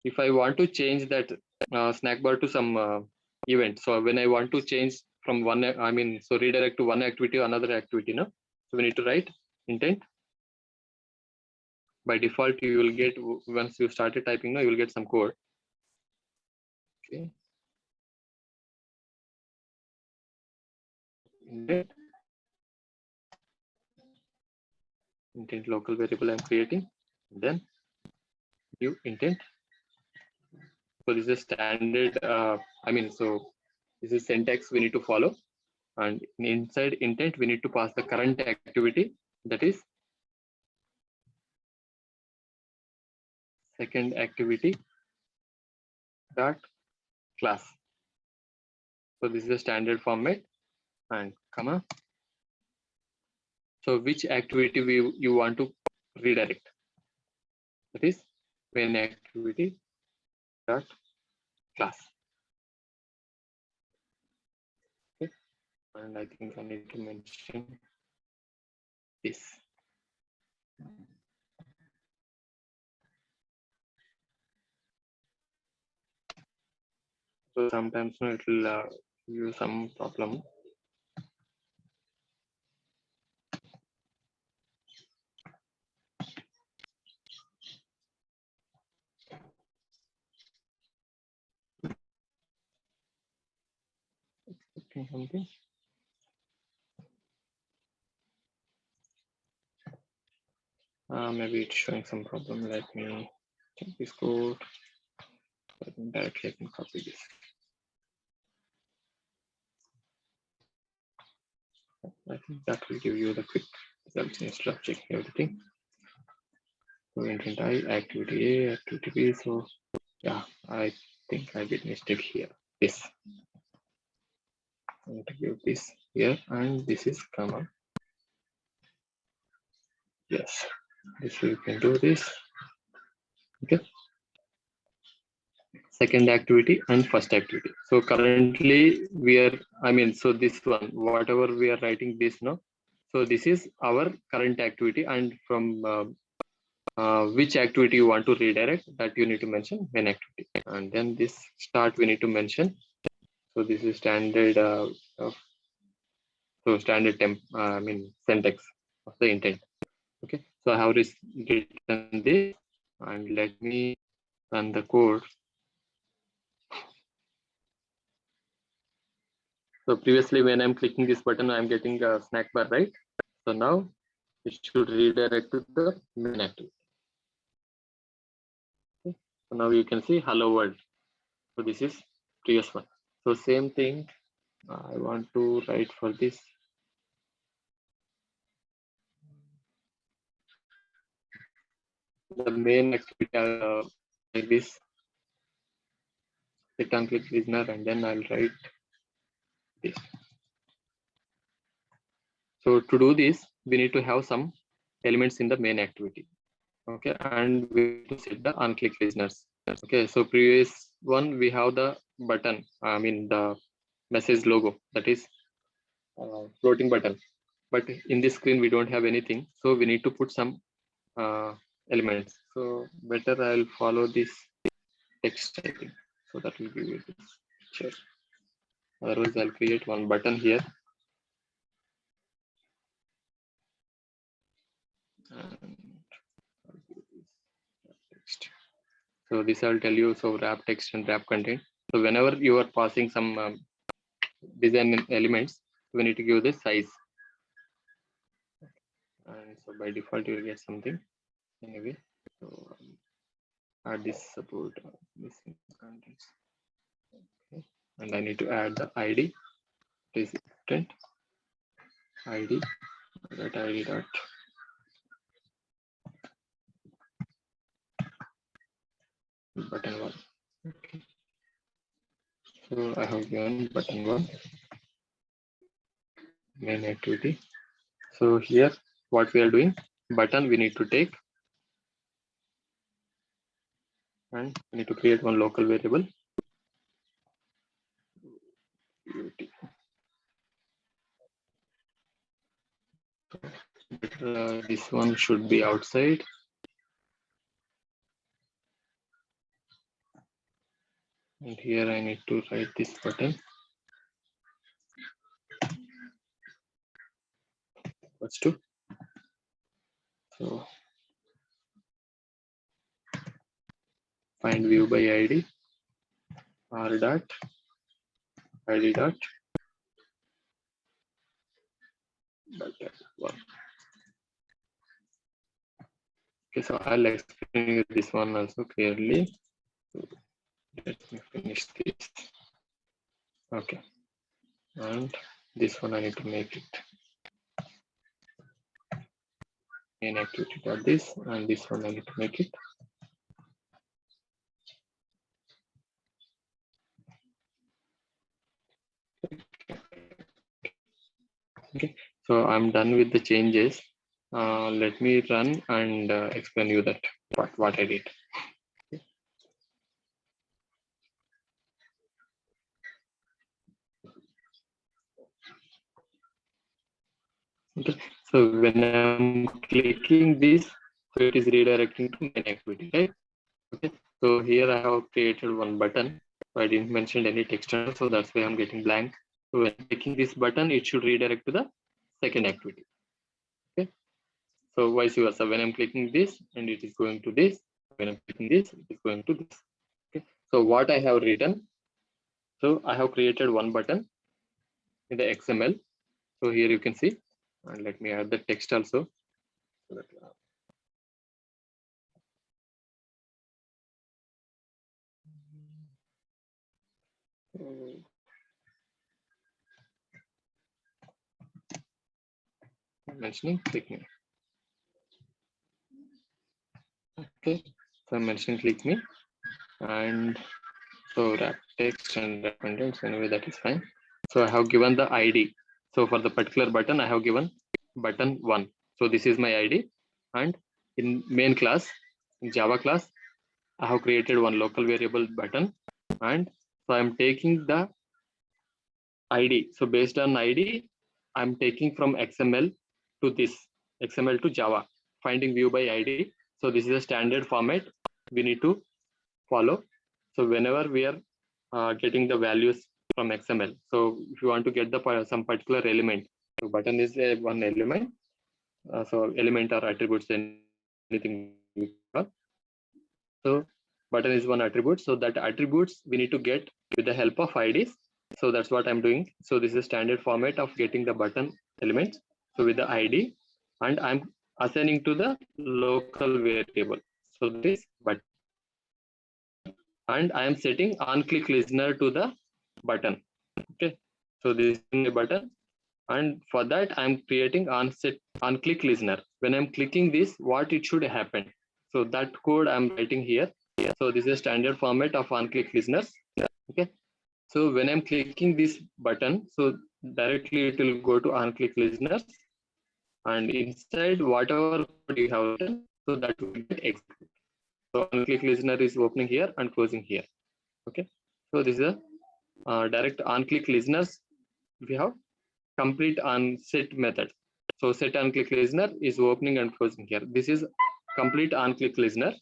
if I want to change that snack bar to some event, so when I want to change from one, so redirect to one activity or another activity, no? So we need to write intent. By default, you will get, once you started typing, no, you will get some code. Okay. Intent local variable I'm creating, then new intent. So this is standard, so this is syntax we need to follow, and inside intent we need to pass the current activity, that is second activity dot class. So this is a standard format and comma. So which activity you want to redirect? That is main activity dot class. Okay, and I think I need to mention this. So sometimes it will give you some problem. Okay, something. Maybe it's showing some problem. Let me check this code. Directly I can copy this. I think that will give you the quick results instead of checking everything. So intent I, activity A, activity B. So yeah, I think I did mistake here. This. I'm going to give this here, and this is comma. Yes, this you can do this. Okay. Second activity and first activity. So currently we are, so this one, whatever we are writing this now. So this is our current activity, and from which activity you want to redirect, that you need to mention main activity. And then this start we need to mention. So this is standard standard syntax of the intent. Okay, so I have written this, and let me run the code. So previously when I'm clicking this button, I'm getting a snack bar, right? So now it should redirect to the main activity. Okay. So now you can see hello world. So this is previous one. So same thing I want to write for this. The main activity like this. Hit Unclick Listener, and then I'll write this. So to do this, we need to have some elements in the main activity. Okay, and we need to set the Unclick Listeners. Okay, so previous one we have the button, the message logo, that is floating button. But in this screen we don't have anything, so we need to put some elements. So better I'll follow this text, I think. So that will give you this picture. Otherwise I'll create one button here. And text. So this I'll tell you. So wrap text and wrap content. So whenever you are passing some design elements, we need to give this size. And so by default you will get something anyway. So add this support missing contents. Okay. And I need to add the ID. It is intent ID that ID dot button one. Okay. So I have given button one main activity. So here what we are doing, button we need to take, and we need to create one local variable. This one should be outside. And here I need to write this button. What's to? So find view by ID r dot ID dot button one. Okay, so I'll explain this one also clearly. Let me finish this. Okay, and this one I need to make it main activity dot this, and this one I need to make it Okay, so I'm done with the changes. Let me run and explain you that what I did. Okay, so when I'm clicking this, so it is redirecting to main activity, right? Okay, so here I have created one button. So I didn't mention any text, so that's why I'm getting blank. So when clicking this button, it should redirect to the second activity. Okay, so vice versa. When I'm clicking this, and it is going to this. When I'm clicking this, it is going to this. Okay, so what I have written. So I have created one button in the XML. So here you can see, and let me add the text also. So that, mentioning click me. Okay, so I'm mentioning click me, and so wrap text and wrap contents, anyway that is fine. So I have given the ID. So for the particular button I have given button 1. So this is my ID, and in main class, in Java class, I have created one local variable button, and so I'm taking the ID. So based on ID, I'm taking from XML to this XML to Java, finding view by ID. So this is a standard format we need to follow. So whenever we are getting the values from XML, so if you want to get the some particular element, so button is one element. So element or attributes, anything we call. So button is one attribute. So that attributes we need to get with the help of IDs. So that's what I'm doing. So this is standard format of getting the button elements. So with the ID, and I'm assigning to the local variable. So that is button, and I am setting Unclick Listener to the button. Okay, so this is my button, and for that I'm creating Unclick Listener. When I'm clicking this, what it should happen. So that code I'm writing here. So this is a standard format of Unclick Listeners. Okay, so when I'm clicking this button, so directly it will go to Unclick Listeners, and inside whatever code you have written, so that will get executed. So Unclick Listener is opening here and closing here. Okay, so this is a direct Unclick Listeners. We have complete onset method. So set Unclick Listener is opening and closing here. This is complete Unclick Listener,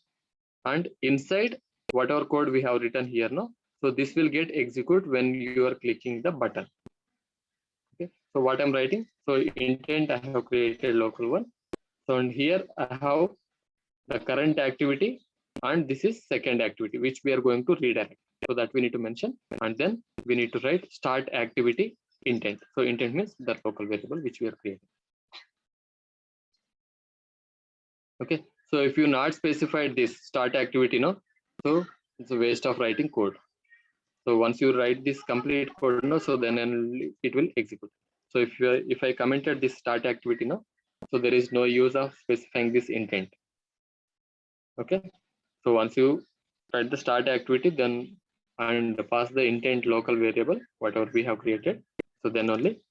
and inside whatever code we have written here, no, so this will get execute when you are clicking the button. Okay, so what I'm writing, so intent I have created local one. So and here I have the current activity, and this is second activity which we are going to redirect. So that we need to mention, and then we need to write start activity intent. So intent means the local variable which we are creating. Okay, so if you not specified this start activity, no, so it's a waste of writing code. So once you write this complete code, no, so then it will execute. So if I commented this start activity, no, so there is no use of specifying this intent. Okay, so once you write the start activity, then and pass the intent local variable whatever we have created, so then only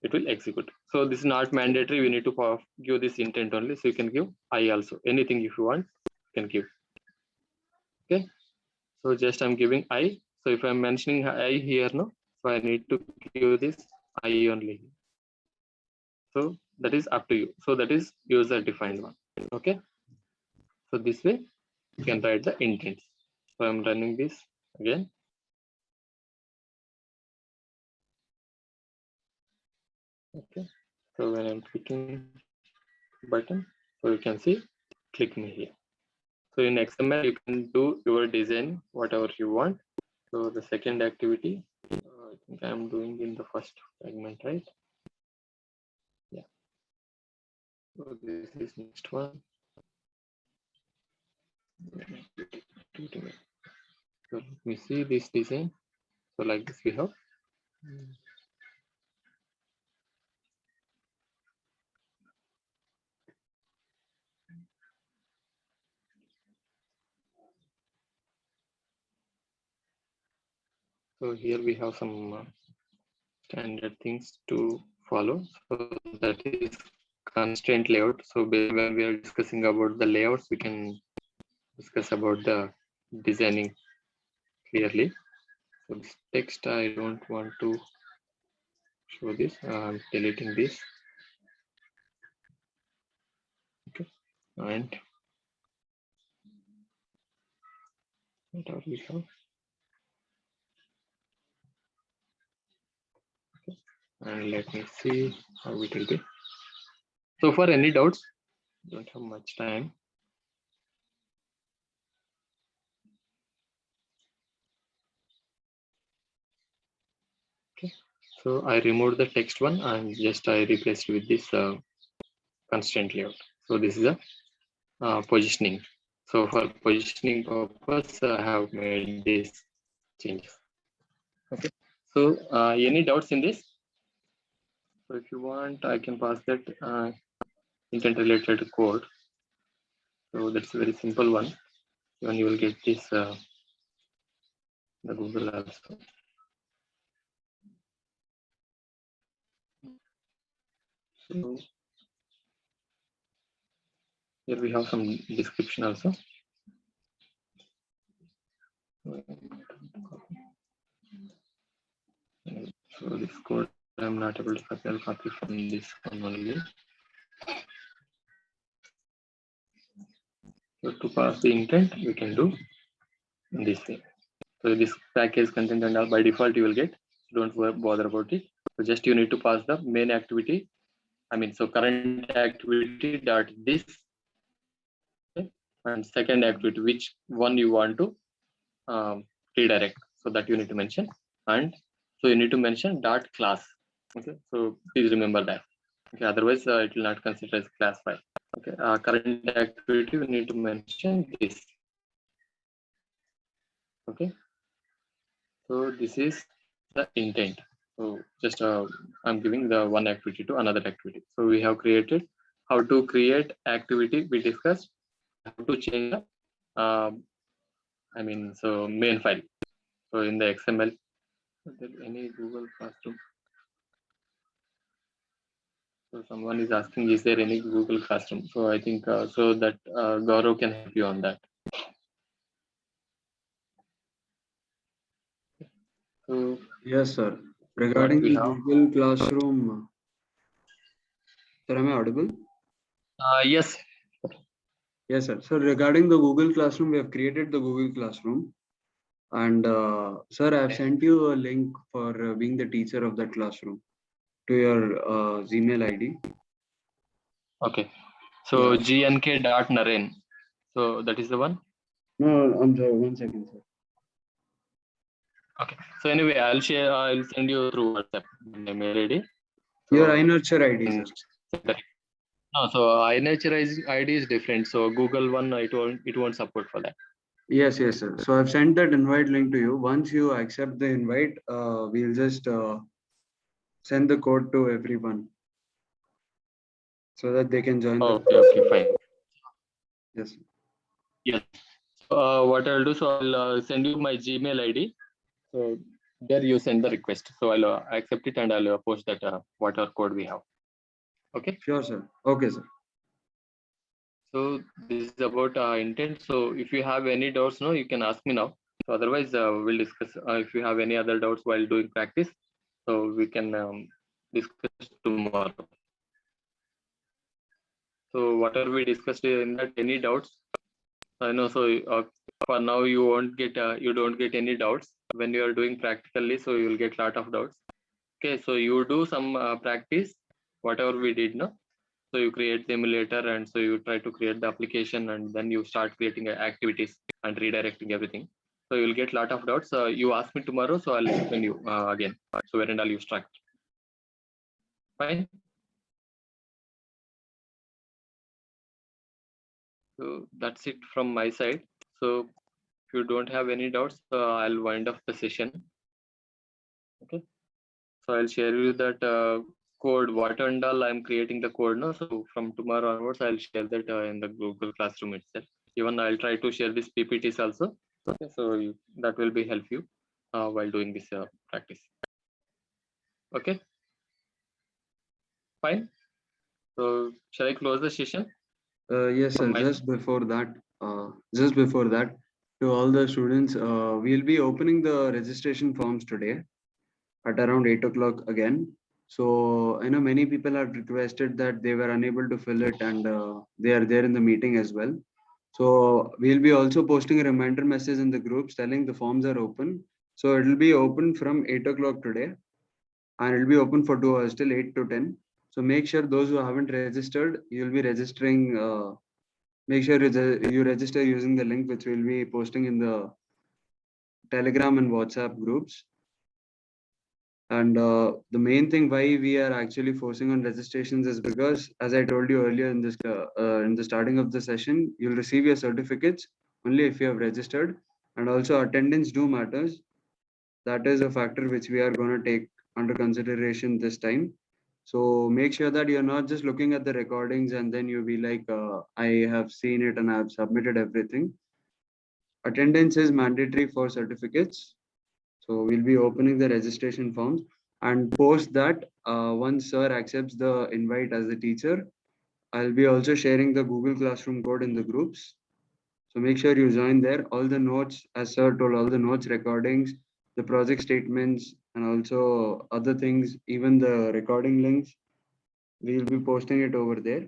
it will execute. So this is not mandatory. We need to give this intent only. So you can give I also, anything if you want, you can give. Okay, so just I'm giving I. So if I'm mentioning I here, no, so I need to give this I only. So that is up to you. So that is user defined one. Okay, so this way you can write the intents. So I'm running this again. Okay, so when I'm clicking button, so you can see click me here. So in XML you can do your design whatever you want. So the second activity, I think I'm doing in the first segment, right? Yeah. So this is next one. So let me see this design. So like this we have. So here we have some standard things to follow. So that is constraint layout. So when we are discussing about the layouts, we can discuss about the designing clearly. So this text, I don't want to show this. I'm deleting this. Okay, and what are we have? Okay. And let me see how it will be. So for any doubts, don't have much time. Okay, so I removed the text one and just I replaced with this constraint layout. So this is a positioning. So for positioning purpose, I have made this changes. Okay. So any doubts in this? So if you want, I can pass that intent related code. So that's a very simple one. Even you will get this the Google also. So here we have some description also. So this code I'm not able to copy. I'll copy from this one only. So to pass the intent, we can do this thing. So this package content and all by default you will get. Don't bother about it. So just you need to pass the main activity. I mean, so current activity dot this, okay, and second activity which one you want to redirect. So that you need to mention, and so you need to mention dot class. Okay, so please remember that. Okay, otherwise it will not consider as class file. Okay, current activity we need to mention this. Okay, so this is the intent. So just I'm giving the one activity to another activity. So we have created how to create activity. We discussed how to change the I mean, so main file. So in the XML, is there any Google Classroom? So someone is asking, is there any Google Classroom? So I think so that Gaurav can help you on that. So Yes, sir. Regarding we the have? Google Classroom, sir, am I audible? Yes. Yes, sir. So regarding the Google Classroom, we have created the Google Classroom. And sir, I have sent you a link for being the teacher of that classroom to your Gmail ID. Okay. So Yeah. gnk.naren. So that is the one. No, I'm sorry. 1 second, sir. Okay. So anyway, I'll share. I'll send you through WhatsApp my mail ID. So Your iNurture ID, sir. no, so iNature ID is different. So Google one, it won't support for that. Yes, yes, sir. So I've sent that invite link to you. Once you accept the invite, we'll just send the code to everyone so that they can join the. Okay, fine. Yes. Yes. So what I'll do, so I'll send you my Gmail ID. So there you send the request. So I'll accept it and I'll post that whatever code we have. Okay. Sure, sir. Okay, sir. So this is about intent. So if you have any doubts, no, you can ask me now. So otherwise, we'll discuss. If you have any other doubts while doing practice, so we can discuss tomorrow. So whatever we discussed in that, any doubts? I know. So for now, you won't get. You don't get any doubts when you are doing practically. So you will get lot of doubts. Okay. So you do some practice, whatever we did, no. So you create the emulator and so you try to create the application and then you start creating activities and redirecting everything. So you'll get a lot of doubts. You ask me tomorrow, so I'll explain you again. So where and all you start. Fine. So that's it from my side. So if you don't have any doubts, I'll wind up the session. Okay. So I'll share you that code, what and all I'm creating the code now. So from tomorrow onwards, I'll share that in the Google Classroom itself. Even I'll try to share this PPTs also. Okay, so that will be help you while doing this practice. Okay. Fine. So shall I close the session? Yes, sir. From my Just before that, to all the students, we'll be opening the registration forms today at around 8 o'clock again. So I know many people have requested that they were unable to fill it, and they are there in the meeting as well. So we'll be also posting a reminder message in the groups telling the forms are open. So it will be open from 8 o'clock today, and it'll be open for 2 hours till 8 to 10. So make sure those who haven't registered, you'll be registering. Make sure you register using the link which we'll be posting in the Telegram and WhatsApp groups. And the main thing why we are actually forcing on registrations is because, as I told you earlier in the starting of the session, you'll receive your certificates only if you have registered, and also attendance do matters. That is a factor which we are going to take under consideration this time. So make sure that you're not just looking at the recordings and then you'll be like, I have seen it and I've submitted everything. Attendance is mandatory for certificates. So we'll be opening the registration forms, and post that, once sir accepts the invite as the teacher, I'll be also sharing the Google Classroom code in the groups. So make sure you join there. All the notes, as sir told, all the notes, recordings, the project statements, and also other things, even the recording links, we'll be posting it over there.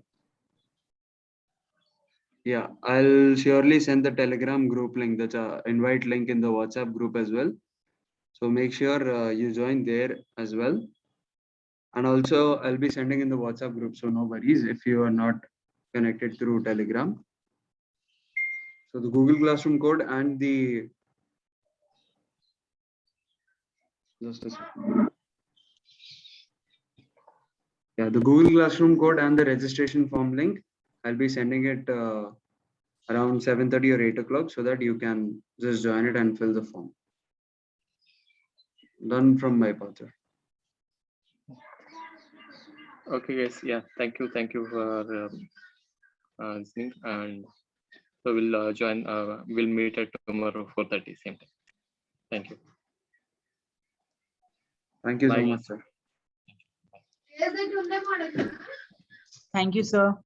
Yeah, I'll surely send the Telegram group link, the invite link in the WhatsApp group as well. So make sure you join there as well. And also I'll be sending in the WhatsApp group. So no worries if you are not connected through Telegram. So the Google Classroom code and the, just a second. Yeah, the Google Classroom code and the registration form link, I'll be sending it around 7:30 or 8 o'clock so that you can just join it and fill the form. Done from my part, sir. Okay, guys. Yeah, thank you for listening, and so we'll join. We'll meet at tomorrow 4:30 same time. Thank you. Thank you so Bye. much, sir. Thank you, sir.